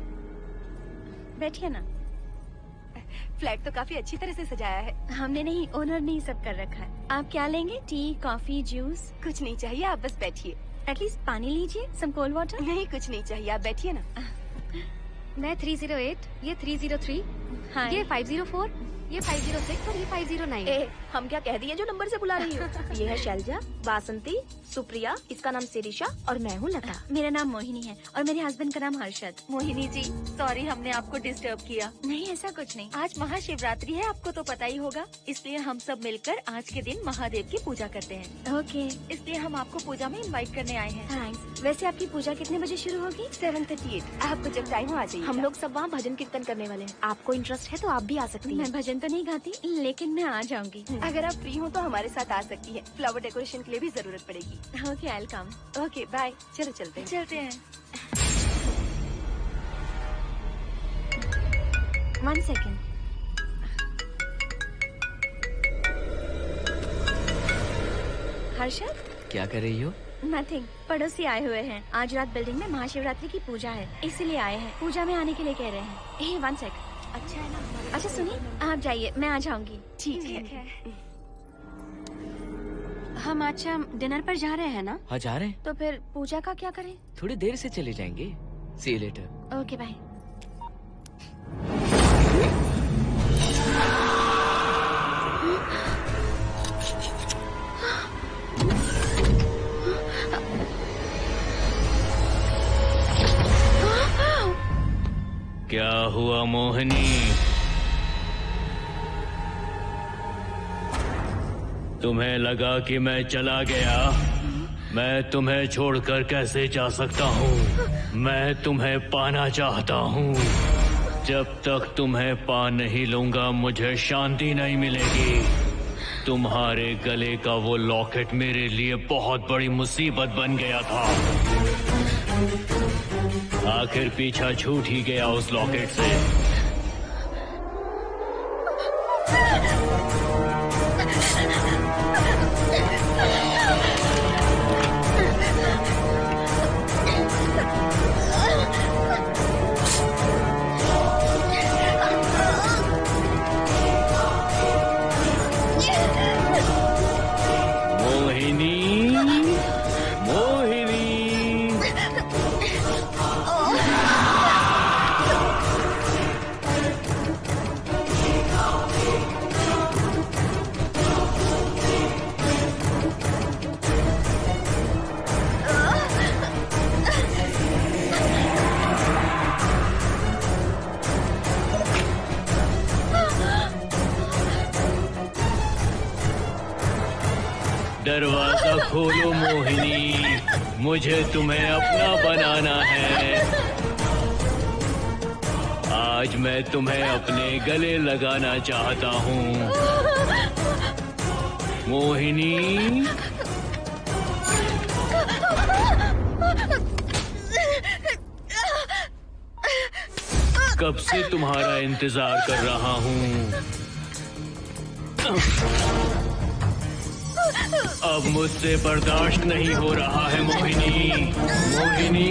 बैठिए ना। फ्लैट तो काफी अच्छी तरह से सजाया है। हमने नहीं, ओनर ने ही सब कर रखा है। आप क्या लेंगे? T, coffee, juice? कुछ नहीं चाहिए, आप बस बैठिए। एटलीस्ट पानी लीजिए, सम कोल्ड वाटर। नहीं, कुछ नहीं चाहिए, आप बैठिए ना। मैं 308, ये 303, हाँ। ये 504, ये 506 और ये 509। ए, हम क्या कह दिए जो नंबर से बुला रही हो? ये है शैलजा, बासंती, सुप्रिया, इसका नाम शिरीषा और मैं हूँ लता। मेरा नाम मोहिनी है और मेरे हस्बैंड का नाम हर्षद। मोहिनी जी, सॉरी हमने आपको डिस्टर्ब किया। नहीं, ऐसा कुछ नहीं। आज महाशिवरात्रि है, आपको तो पता ही होगा, इसलिए हम सब मिलकर आज के दिन महादेव की पूजा करते हैं। ओके, इसलिए हम आपको पूजा में इनवाइट करने आए हैं। थैंक्स। वैसे आपकी पूजा कितने बजे शुरू होगी? 7:38। आपको जब टाइम हो आ जाइए। हम लोग सब वहाँ भजन कीर्तन करने वाले हैं। आपको इंटरेस्ट है तो आप भी आ सकती मैं हैं। भजन तो नहीं गाती, लेकिन मैं आ जाऊंगी। अगर आप फ्री हो तो हमारे साथ आ सकती है। फ्लावर डेकोरेशन के लिए भी जरूरत पड़ेगी। Okay, I will come. Okay, bye. चलो चलते हैं। चलते हैं। 1 सेकेंड। हर्षद? क्या कर रही हो? नथिंग, पड़ोसी आए हुए हैं। आज रात बिल्डिंग में महाशिवरात्रि की पूजा है, इसीलिए आए हैं। पूजा में आने के लिए कह रहे हैं। 1 सेकेंड। अच्छा है ना? अच्छा सुनिए, आप जाइए, मैं आ जाऊंगी। ठीक है। हम आज शाम डिनर पर जा रहे हैं ना? हाँ जा रहे हैं। तो फिर पूजा का क्या करें? थोड़ी देर से चले जाएंगे। See you later. Okay, bye. क्या हुआ मोहिनी? तुम्हें लगा कि मैं चला गया? मैं तुम्हें छोड़कर कैसे जा सकता हूँ? मैं तुम्हें पाना चाहता हूँ। जब तक तुम्हें पा नहीं लूंगा मुझे शांति नहीं मिलेगी। तुम्हारे गले का वो लॉकेट मेरे लिए बहुत बड़ी मुसीबत बन गया था। आखिर पीछा छूट ही गया उस लॉकेट से। दरवाजा खोलो मोहिनी, मुझे तुम्हें अपना बनाना है। आज मैं तुम्हें अपने गले लगाना चाहता हूँ मोहिनी। कब से तुम्हारा इंतजार कर रहा हूँ। अब मुझसे बर्दाश्त नहीं हो रहा है मोहिनी। मोहिनी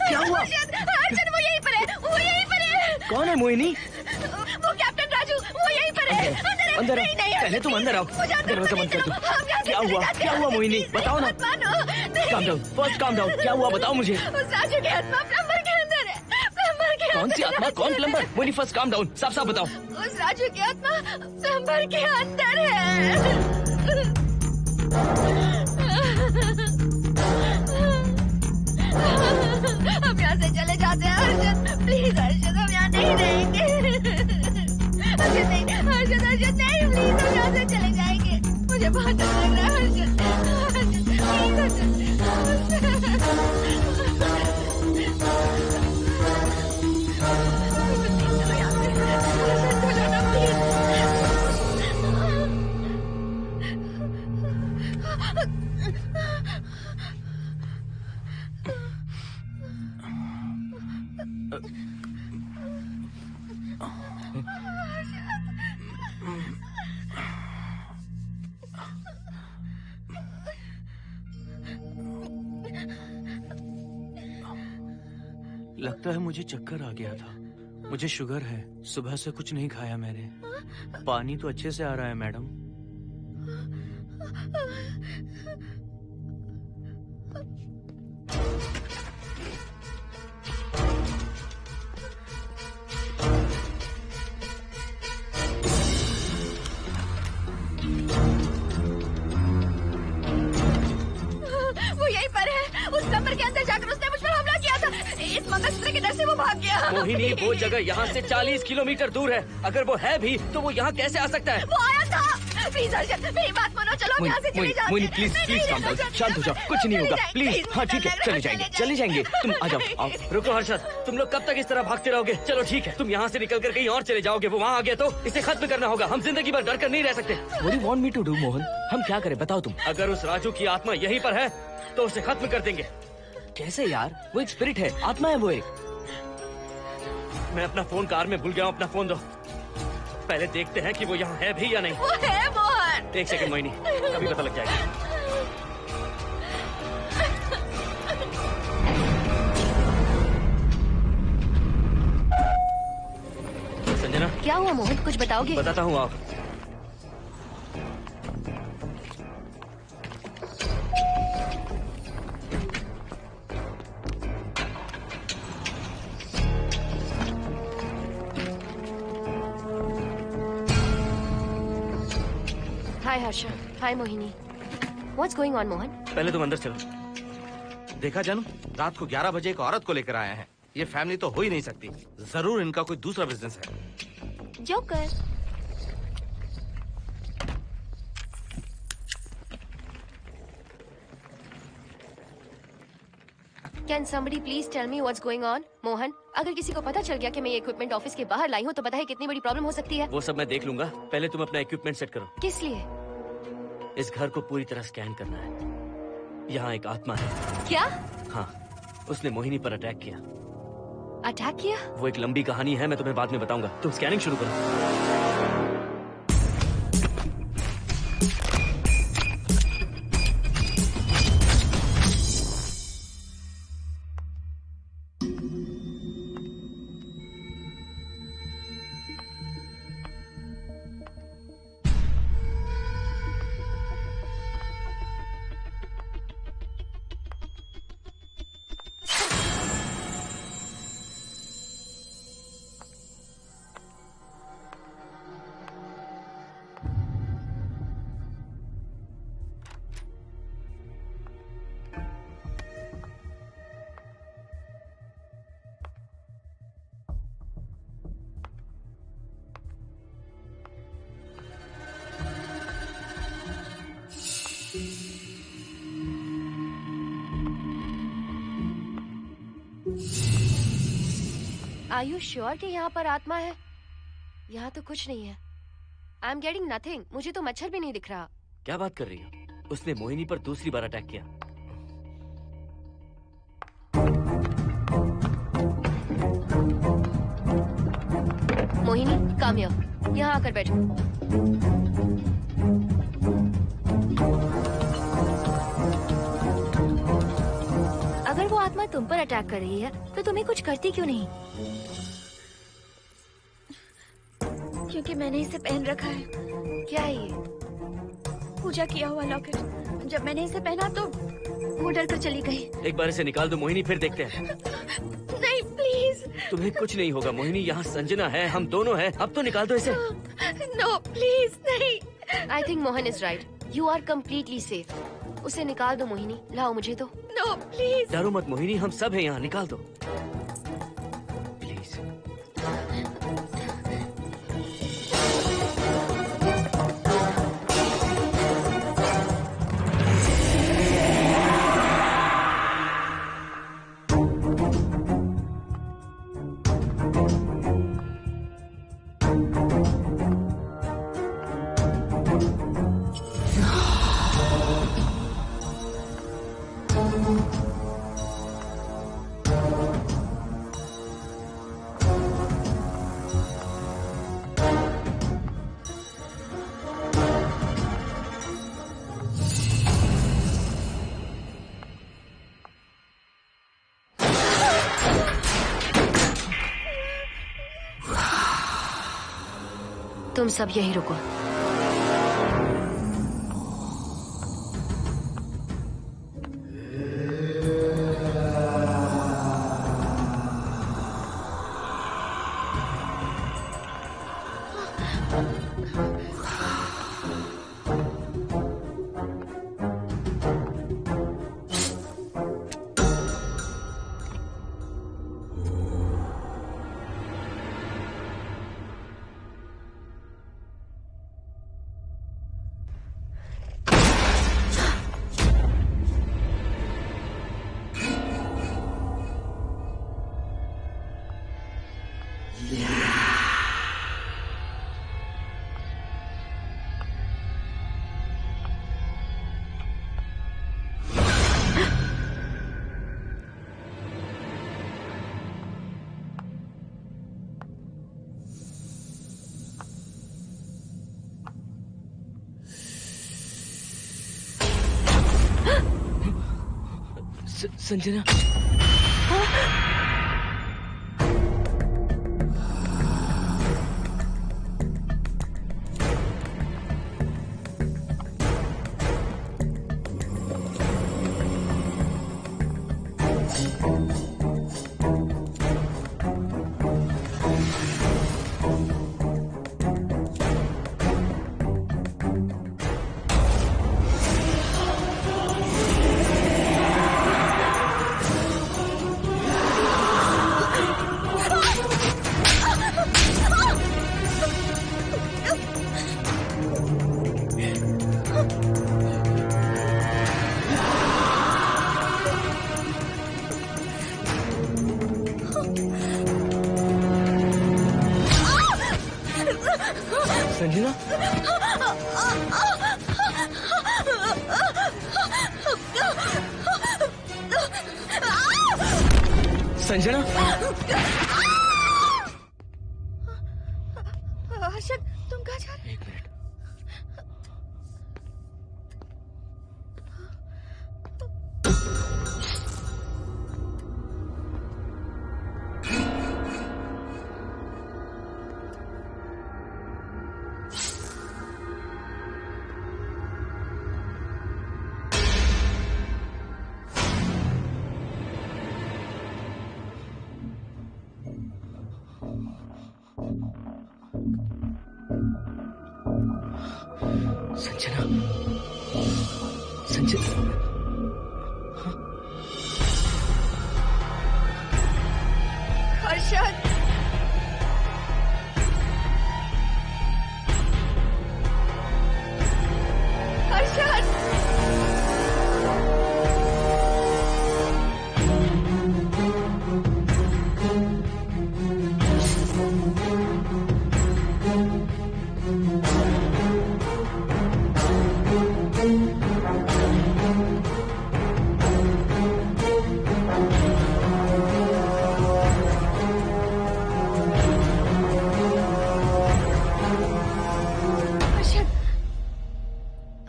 क्या हुआ? अर्जुन वो यहीं पर है, वो यहीं पर है। कौन है मोहिनी? वो कैप्टन राजू, वो यहीं पर है। अंदर आओ, नहीं, नहीं, पहले तुम अंदर आओ। दरवाजा बंद कर दो। क्या हुआ? क्या हुआ मोहिनी? बताओ ना। Calm down, first calm down. क्या हुआ बताओ मुझे। उस राजू की आत्मा प्लम्बर के अंदर है। प्लम्बर के कौन सी आत्मा? कौन plumber? Mohini first calm down, साफ साफ बताओ। उस राजू की आत्मा प्लम्बर के अंदर है। हम यहाँ से चले जाते हैं अर्जुन, प्लीज अर्जुन, हम यहाँ नहीं रहेंगे। अर्जुन नहीं, लगता है मुझे चक्कर आ गया था। मुझे शुगर है, सुबह से कुछ नहीं खाया मैंने। पानी तो अच्छे से आ रहा है मैडम। वो यहीं पर है। उस कमरे के अंदर जाकर उसने मुझ पर हमला किया था। इस मंगलसूत्र के डर से वो भाग गया। मोहिनी, वो जगह यहाँ से 40 किलोमीटर दूर है। अगर वो है भी तो वो यहाँ कैसे आ सकता है? वो आया था। प्लीज अर्जुन, मेरी बात मानो, चलो हम यहाँ से चले जाते मोहिनी हैं। प्लीज नहीं, प्लीज नहीं, काम डाउन, नहीं, शांत हो जाओ, कुछ नहीं होगा प्लीज। हाँ ठीक है, चले जाएंगे तुम आ जाओ। आओ, रुको हर्षद, तुम लोग कब तक इस तरह भागते रहोगे? चलो ठीक है, तुम यहाँ से निकल कर कहीं और चले जाओगे। वो वहाँ आ गया तो इसे खत्म करना होगा। हम जिंदगी भर डर कर नहीं रह सकते। What do you want me to do, Mohan? हम क्या करें बताओ तुम? अगर उस राजू की आत्मा यहीं पर है तो उसे खत्म कर देंगे। कैसे यार? वो एक स्पिरिट है, आत्मा है वो एक। मैं अपना फोन कार में भूल गया हूँ, अपना फोन दो। पहले देखते हैं कि वो यहाँ है भी या नहीं। वो है मोहन। एक सेकंड मोहिनी, अभी पता लग जाएगा। संजना, क्या हुआ मोहन, कुछ बताओगे? बताता हूँ आप। हाय हर्षा, हाय Mohini. What's going on, Mohan? पहले तुम अंदर चलो। देखा जानू, रात को 11 बजे एक औरत को लेकर आया है। ये फैमिली तो हो ही नहीं सकती। जरूर इनका कोई दूसरा बिजनेस है। Joker. Can somebody please tell me what's going on? Mohan, अगर किसी को पता चल गया कि मैं ये इक्विपमेंट ऑफिस के बाहर लाई हूँ तो पता है कितनी बड़ी प्रॉब्लम हो सकती है। वो सब मैं देख लूंगा, पहले तुम अपना इक्विपमेंट सेट करो। किस लिए? इस घर को पूरी तरह स्कैन करना है। यहाँ एक आत्मा है। क्या? हाँ, उसने मोहिनी पर अटैक किया। अटैक किया? वो एक लंबी कहानी है, मैं तुम्हें बाद में बताऊंगा। तुम स्कैनिंग शुरू करो। Are you sure कि यहाँ पर आत्मा है? यहाँ तो कुछ नहीं है। I'm getting nothing. मुझे तो मच्छर भी नहीं दिख रहा। क्या बात कर रही हो? उसने मोहिनी पर दूसरी बार अटैक किया। Mohini, come here. यहाँ आकर बैठो। अगर वो आत्मा तुम पर अटैक कर रही है तो तुम्हें कुछ करती क्यों नहीं? क्योंकि मैंने इसे पहन रखा है। क्या है ये? पूजा किया हुआ लॉकेट। जब मैंने इसे पहना तो वो डर कर चली गई। एक बार इसे निकाल दो मोहिनी, फिर देखते हैं। नहीं प्लीज। तुम्हें कुछ नहीं होगा मोहिनी, यहाँ संजना है, हम दोनों हैं। अब तो निकाल दो इसे। नो प्लीज नहीं। I think Mohan is right. You are completely safe. उसे निकाल दो मोहिनी, लाओ मुझे तो। No please. डरो मत मोहिनी, हम सब हैं यहाँ, निकाल दो। तुम सब यही रुको। संजना, संजना, हर्षद, तुम कहाँ जा रहे हो? एक मिनट। संजना, संजना, हर्षद, हर्षद,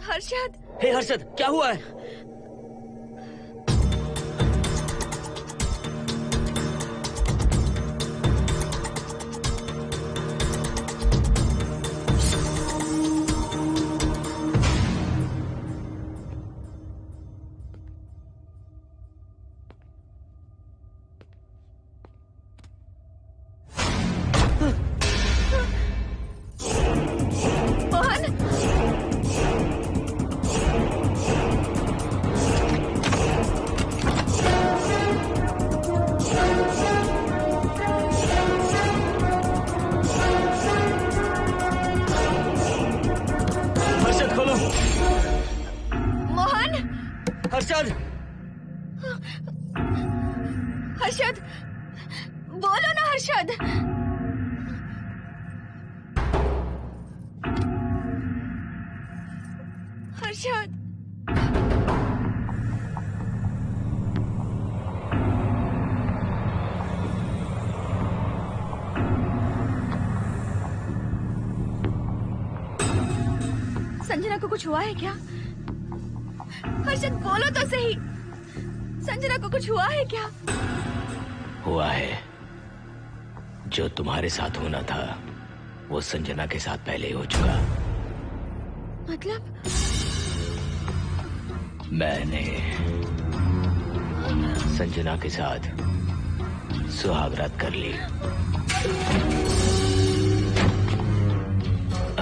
हर्षद। हे हर्षद, क्या हुआ है? हर्षद, हर्षद, बोलो ना हर्षद। हर्षद, संजना को कुछ हुआ है क्या? हर्षद, बोलो तो सही। संजना को कुछ हुआ है क्या? हुआ है जो तुम्हारे साथ होना था वो संजना के साथ पहले ही हो चुका। मतलब? मैंने संजना के साथ सुहागरात कर ली।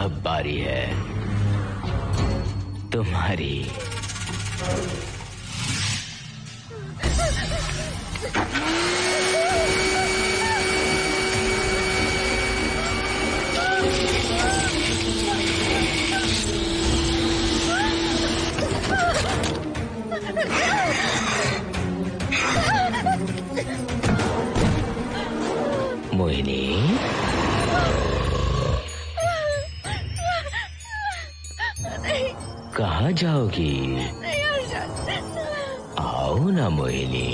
अब बारी है तुम्हारी। मोहिनी, कहाँ जाओगी? आओ ना मोहिनी,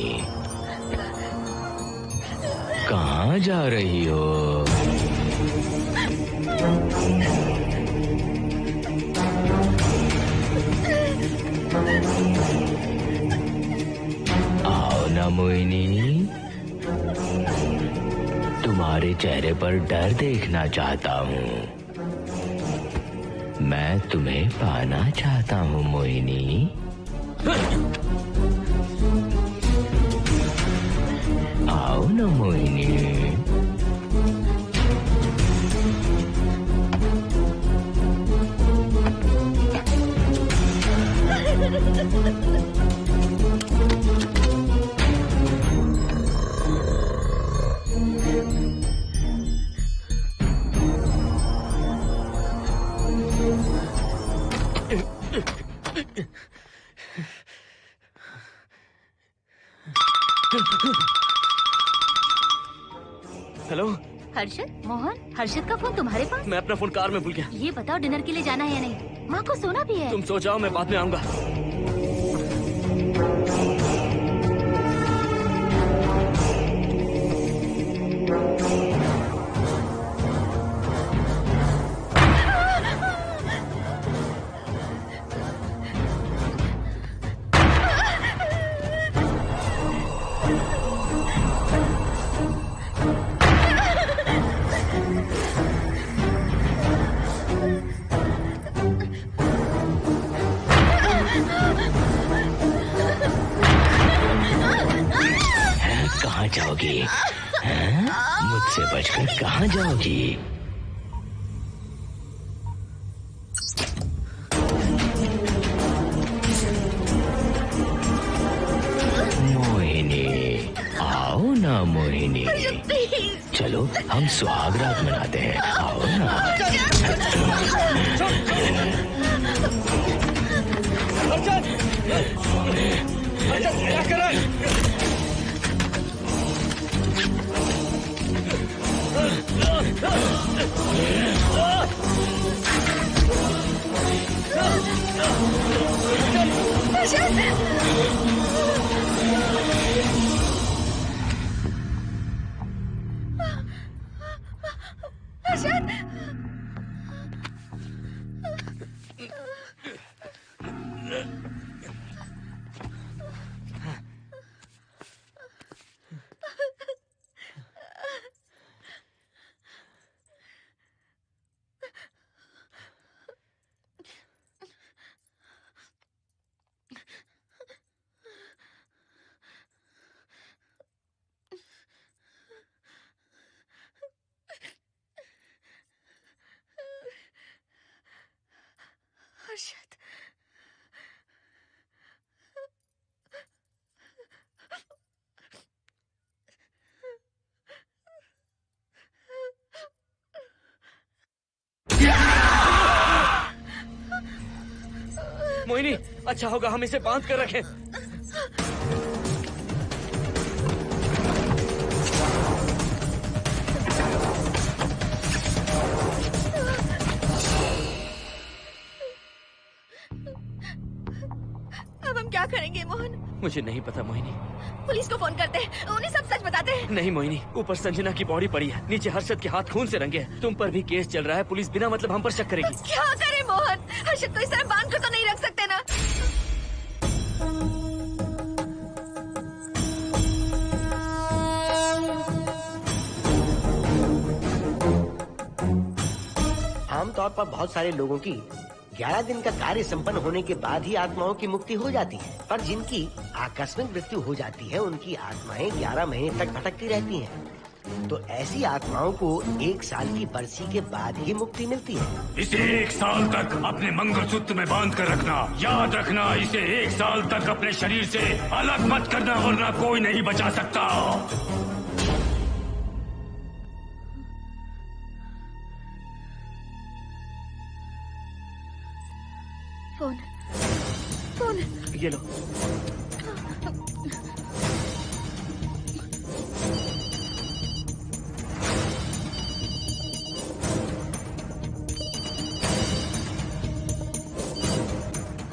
कहाँ जा रही हो? आओ ना मोहिनी, तुम्हारे चेहरे पर डर देखना चाहता हूँ। मैं तुम्हें पाना चाहता हूँ मोहिनी। आओ ना मोहिनी। हेलो हर्षद, मोहन, हर्षद का फोन तुम्हारे पास? मैं अपना फोन कार में भूल गया। ये बताओ डिनर के लिए जाना है या नहीं? माँ को सोना भी है। तुम सो जाओ, मैं बाद में आऊंगा। कहाँ जाओगी? मुझसे बचकर कहाँ जाओगी? मोहिनी, आओ ना मोहिनी। चलो हम सुहागरात मनाते हैं, आओ ना। क्या कर रहा है? हर्षद, मोहिनी, अच्छा होगा हम इसे बांध कर रखें। अब हम क्या करेंगे मोहन? मुझे नहीं पता मोहिनी। पुलिस को फोन करते हैं, उन्हें सब सच बताते हैं। नहीं मोहिनी, ऊपर संजना की बॉडी पड़ी है, नीचे हर्षद के हाथ खून से रंगे हैं। तुम पर भी केस चल रहा है, पुलिस बिना मतलब हम पर शक करेगी। क्या करें मोहन? हर्षद को इस तरह बांध कर तो नहीं रख सकते ना। आमतौर पर बहुत सारे लोगों की 11 दिन का कार्य संपन्न होने के बाद ही आत्माओं की मुक्ति हो जाती है, पर जिनकी आकस्मिक मृत्यु हो जाती है उनकी आत्माएं 11 महीने तक भटकती रहती हैं। तो ऐसी आत्माओं को 1 साल की बरसी के बाद ही मुक्ति मिलती है। इसे 1 साल तक अपने मंगलसूत्र में बांध कर रखना। याद रखना, इसे 1 साल तक अपने शरीर से अलग मत करना, वरना कोई नहीं बचा सकता। फोन ये लो।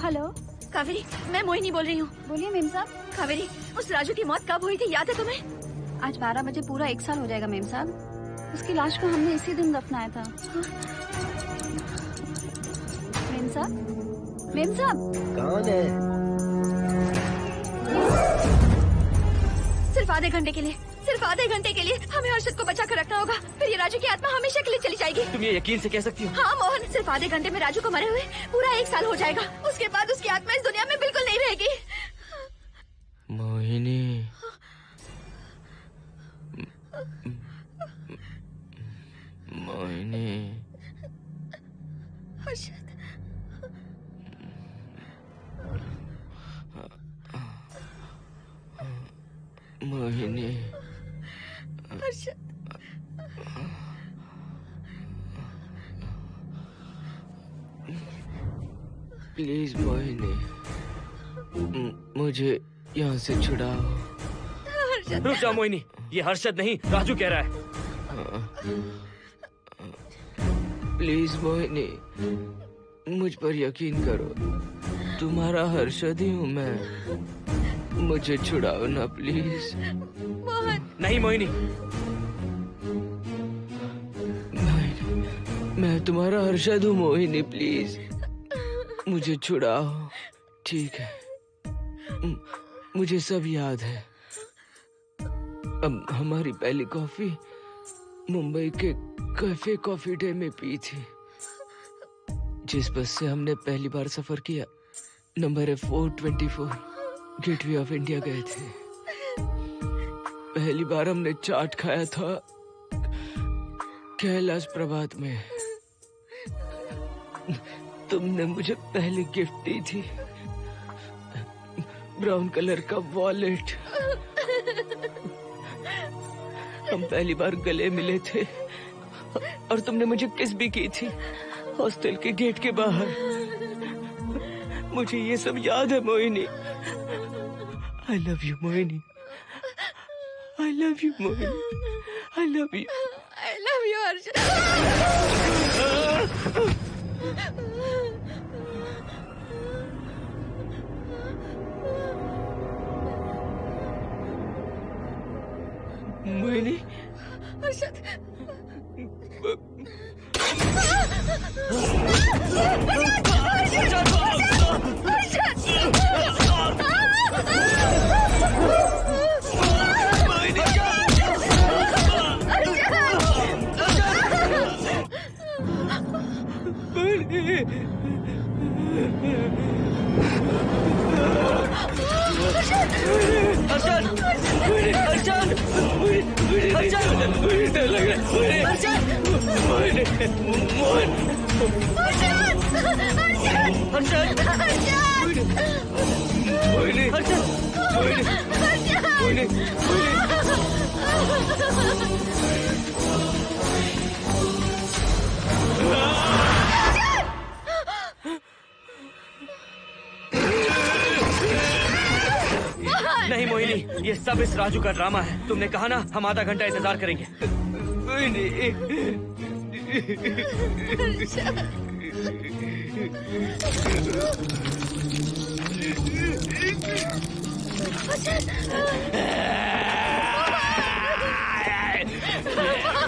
हेलो कावेरी, मैं मोहिनी बोल रही हूँ। बोलिए मेम साहब। कावेरी, उस राजू की मौत कब हुई थी, याद है तुम्हें? आज 12 बजे पूरा 1 साल हो जाएगा मेम साहब। उसकी लाश को हमने इसी दिन दफनाया था। मेम साहब, मेम साहब। कौन है? सिर्फ आधे घंटे के लिए, सिर्फ आधे घंटे के लिए हमें हर्षद को बचा कर रखना होगा, फिर ये राजू की आत्मा हमेशा के लिए चली जाएगी। तुम ये यकीन से कह सकती हो? हाँ मोहन, सिर्फ आधे घंटे में राजू को मरे हुए पूरा 1 साल हो जाएगा। उसके बाद उसकी आत्मा इस दुनिया में बिल्कुल नहीं रहेगी। मोहिनी, मोहिनी, हर्षद, मोहिनी, हर्षद, प्लीज मोहिनी, मुझे यहाँ से छुड़ाओ। रुक जाओ मोहिनी, ये हर्षद नहीं राजू कह रहा है। प्लीज मोहिनी, मुझ पर यकीन करो, तुम्हारा हर्षद ही हूँ मैं। मुझे छुड़ाओ ना प्लीज। मोहन। नहीं मोहिनी, मैं तुम्हारा हर्षद हूँ मोहिनी, प्लीज मुझे छुड़ाओ। ठीक है, मुझे सब याद है। अब हमारी पहली कॉफी मुंबई के कैफे कॉफी डे में पी थी। जिस बस से हमने पहली बार सफर किया, नंबर है 424, गेटवे ऑफ इंडिया गए थे। पहली बार हमने चाट खाया था कैलाश प्रभात में। तुमने मुझे पहले गिफ्ट दी थी, ब्राउन कलर का वॉलेट। हम पहली बार गले मिले थे और तुमने मुझे किस भी की थी हॉस्टल के गेट के बाहर। मुझे ये सब याद है Mohini. I love you Mohini, I love you Mohini, I love you, I love you Harshad. Mohini, Harshad, नहीं मोहिनी, ये सब इस राजू का ड्रामा है। तुमने कहा ना हम आधा घंटा इंतजार करेंगे।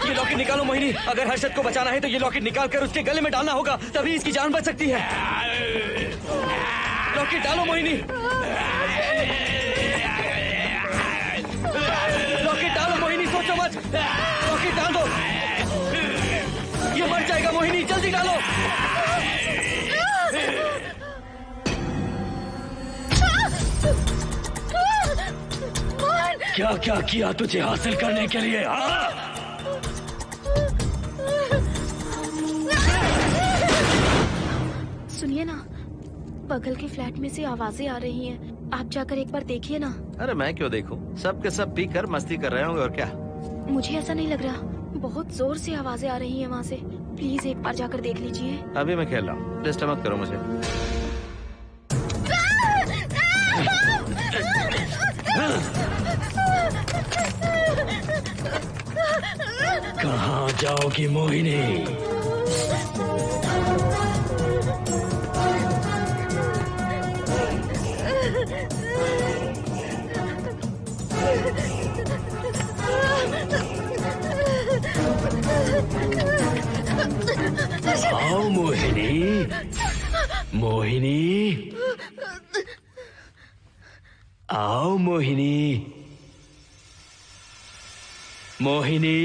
ये लॉकेट निकालो मोहिनी। अगर हर्षद को बचाना है तो ये लॉकेट निकाल कर उसके गले में डालना होगा, तभी इसकी जान बच सकती है। लॉकेट डालो मोहिनी, लॉकेट डालो मोहिनी, सोचो मत। लॉकेट डाल दो, ये मर जाएगा मोहिनी। नहीं, जल्दी डालो। क्या क्या किया तुझे हासिल करने के लिए? सुनिए ना, बगल के फ्लैट में से आवाजें आ रही हैं। आप जाकर एक बार देखिए ना। अरे मैं क्यों देखूं? सब के सब पीकर मस्ती कर रहे होंगे और क्या। मुझे ऐसा नहीं लग रहा, बहुत जोर से आवाजें आ रही हैं वहाँ से। प्लीज एक बार जाकर देख लीजिए। अभी मैं खेल रहा हूँ, डिस्टर्ब मत करो मुझे। कहाँ जाओगी मोहिनी? आओ मोहिनी, मोहिनी, आओ मोहिनी, मोहिनी।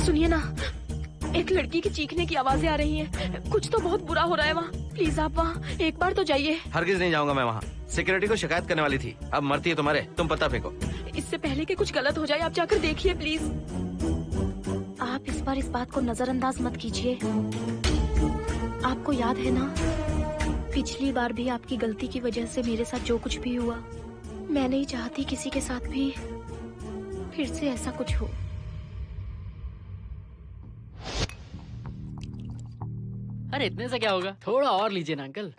सुनिए ना, एक लड़की की चीखने की आवाजें आ रही हैं। कुछ तो बहुत बुरा हो रहा है वहाँ। प्लीज आप वहाँ एक बार तो जाइए। हरगिज नहीं जाऊंगा मैं वहाँ। सिक्योरिटी को शिकायत करने वाली थी, अब मरती है तुम्हारे, तुम पता फेंको। इससे पहले कि कुछ गलत हो जाए आप जाकर देखिए प्लीज। आप इस बार इस बात को नजरअंदाज मत कीजिए। आपको याद है ना, पिछली बार भी आपकी गलती की वजह से मेरे साथ जो कुछ भी हुआ, मैं नहीं चाहती किसी के साथ भी फिर से ऐसा कुछ हो। अरे इतने से क्या होगा, थोड़ा और लीजिए ना अंकल।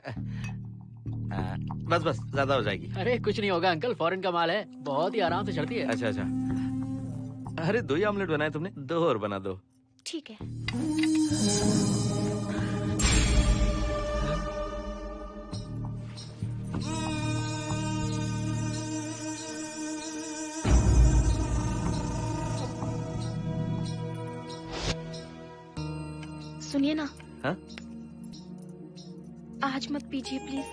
बस बस, ज्यादा हो जाएगी। अरे कुछ नहीं होगा अंकल, फॉरेन का माल है, बहुत ही आराम से चढ़ती है। अच्छा अच्छा। अरे 2 ही ऑमलेट बनाए तुमने, 2 और बना दो। ठीक है। सुनिए ना। हाँ? आज मत पीजिए प्लीज।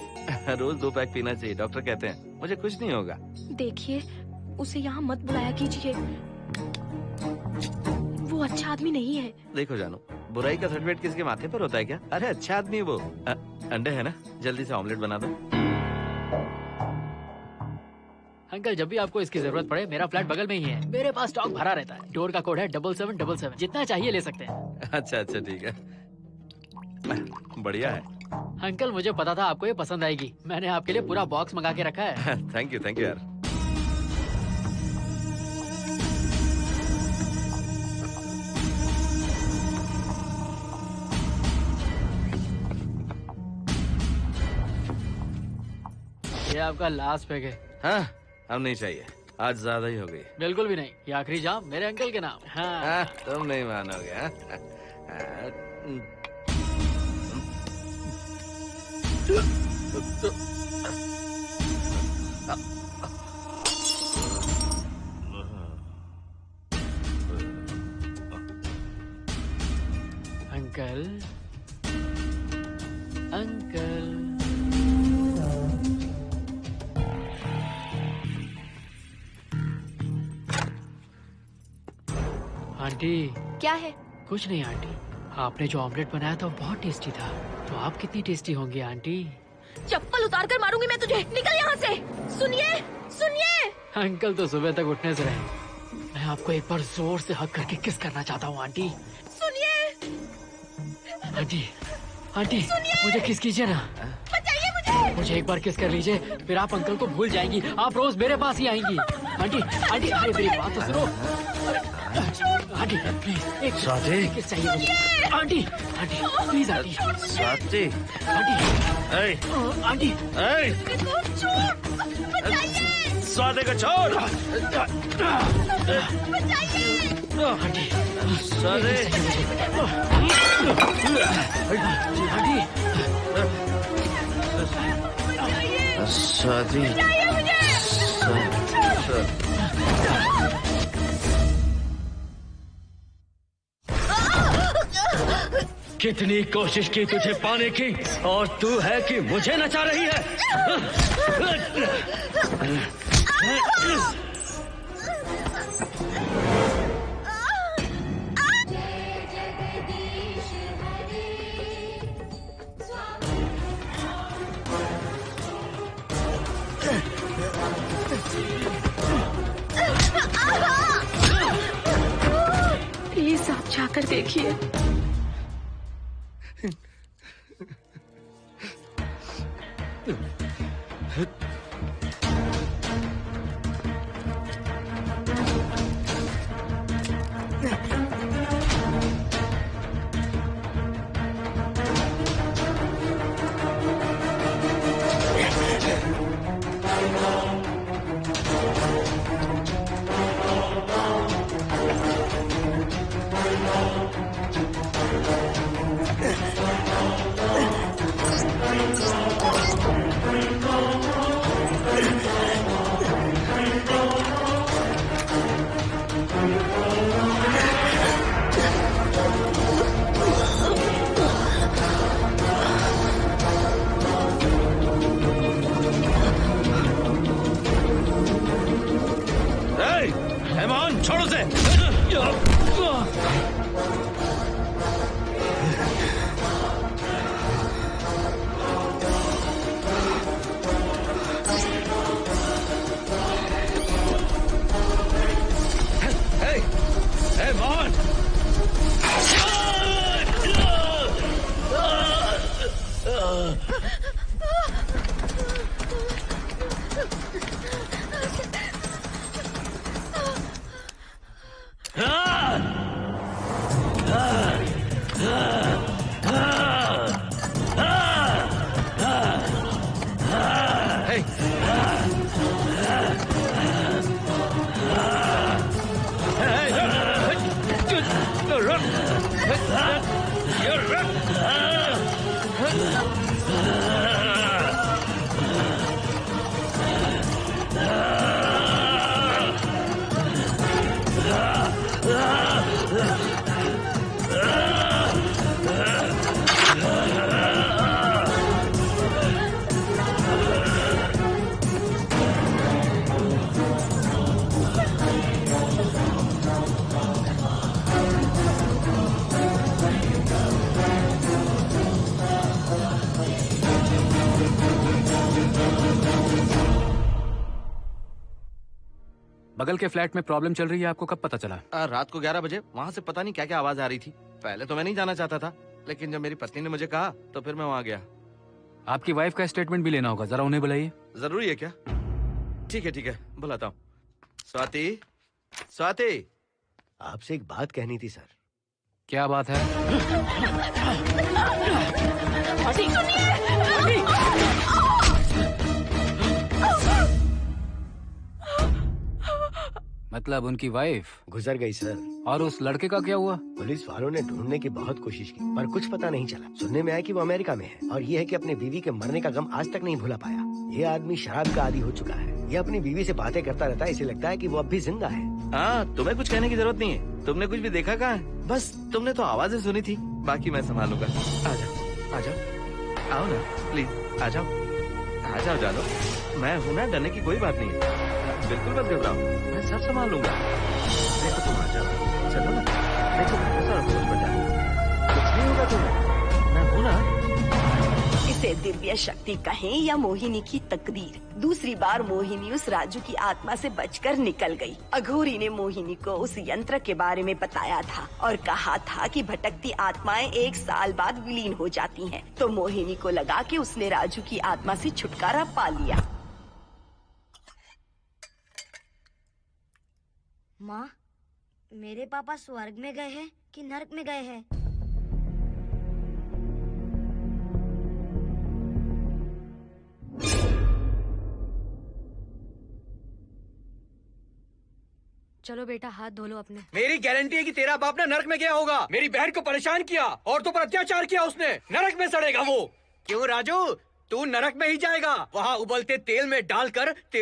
रोज 2 पैक पीना चाहिए, डॉक्टर कहते हैं। मुझे कुछ नहीं होगा। देखिए, उसे यहाँ मत बुलाया कीजिए। वो अच्छा आदमी नहीं है। देखो जानू, बुराई का सर्टिफिकेट किसी के माथे पर होता है क्या? अरे अच्छा आदमी है वो। अंडे है ना, जल्दी से ऑमलेट बना दो। अंकल जब भी आपको इसकी जरूरत पड़े, मेरा फ्लैट बगल में ही है। मेरे पास स्टॉक भरा रहता है। डोर का कोड है 7777। जितना चाहिए ले सकते हैं। अच्छा अच्छा ठीक है, बढ़िया है। अंकल मुझे पता था आपको ये पसंद आएगी। मैंने आपके लिए पूरा बॉक्स मंगा के रखा है। थैंक यू यार। ये आपका लास्ट पैक है। हाँ, अब नहीं चाहिए, आज ज्यादा ही हो गई। बिल्कुल भी नहीं, ये आखिरी जाम मेरे अंकल के नाम। हाँ। तुम नहीं मानोगे। Uncle uncle aunty. क्या है? कुछ नहीं आंटी, आपने जो ऑमलेट बनाया था वो बहुत टेस्टी था। तो आप कितनी टेस्टी होंगी आंटी? चप्पल उतार कर मारूंगी मैं तुझे। निकल यहाँ से। सुनिए सुनिए। अंकल तो सुबह तक उठने से रहे। मैं आपको एक बार जोर से हक करके किस करना चाहता हूँ आंटी। सुनिए आंटी। आंटी मुझे किस कीजिए ना। बचाइए मुझे। मुझे एक बार किस कर लीजिए, फिर आप अंकल को भूल जाएंगी। आप रोज मेरे पास ही आएंगी। आंटी आंटी अरे मेरी बात तो सुनो। आंटी प्लीज एक किस चाहिए मुझे। Aunty aunty please aunty. Swati aunty aunty Swati को छोड़। आंटी स्वाति स्वाति कितनी कोशिश की तुझे पाने की, और तू है कि मुझे नचा रही है। प्लीज आप जाकर देखिए। छोड़ो से। बगल के फ्लैट में प्रॉब्लम चल रही है, आपको कब पता चला? रात को 11 बजे वहाँ से पता नहीं क्या क्या आवाज आ रही थी। पहले तो मैं नहीं जाना चाहता था, लेकिन जब मेरी पत्नी ने मुझे कहा तो फिर मैं वहाँ गया। आपकी वाइफ का स्टेटमेंट भी लेना होगा, जरा उन्हें बुलाइए। जरूरी है क्या? ठीक है, बुलाता हूँ। स्वाति, स्वाति, आपसे एक बात कहनी थी सर। क्या बात है? मतलब उनकी वाइफ गुजर गई सर। और उस लड़के का क्या हुआ? पुलिस वालों ने ढूंढने की बहुत कोशिश की पर कुछ पता नहीं चला। सुनने में आया कि वो अमेरिका में है और ये है कि अपने बीवी के मरने का गम आज तक नहीं भुला पाया। ये आदमी शराब का आदी हो चुका है। ये अपनी बीवी से बातें करता रहता है, इसे लगता है कि वो अब भी जिंदा है। हाँ, तुम्हें कुछ कहने की जरूरत नहीं है। तुमने कुछ भी देखा कहाँ है? बस तुमने तो आवाजें सुनी थी, बाकी मैं संभालूंगा। आ जाओ, आओ ना प्लीज, आ जाओ जानो। मैं हूँ ना, डरने की कोई बात नहीं है। बिल्कुल मत घबराओ, मैं सब संभाल लूंगा। देखो तुम आ जाओ, चलो ना। देखो सारा कुछ बचा, कुछ नहीं होगा तुम्हें, मैं हूँ ना। इसे दिव्य शक्ति कहें या मोहिनी की तकदीर, दूसरी बार मोहिनी उस राजू की आत्मा से बचकर निकल गई। अघोरी ने मोहिनी को उस यंत्र के बारे में बताया था और कहा था कि भटकती आत्माएं 1 साल बाद विलीन हो जाती हैं। तो मोहिनी को लगा कि उसने राजू की आत्मा से छुटकारा पा लिया। माँ, मेरे पापा स्वर्ग में गए हैं कि नरक में गए हैं? चलो बेटा, हाथ धो लो अपने। मेरी गारंटी है कि तेरा बाप ना नरक में गया होगा। मेरी बहन को परेशान किया, औरतों पर अत्याचार किया उसने। नरक में सड़ेगा वो। क्यों राजू, तू नरक में ही जाएगा। वहाँ उबलते तेल में डालकर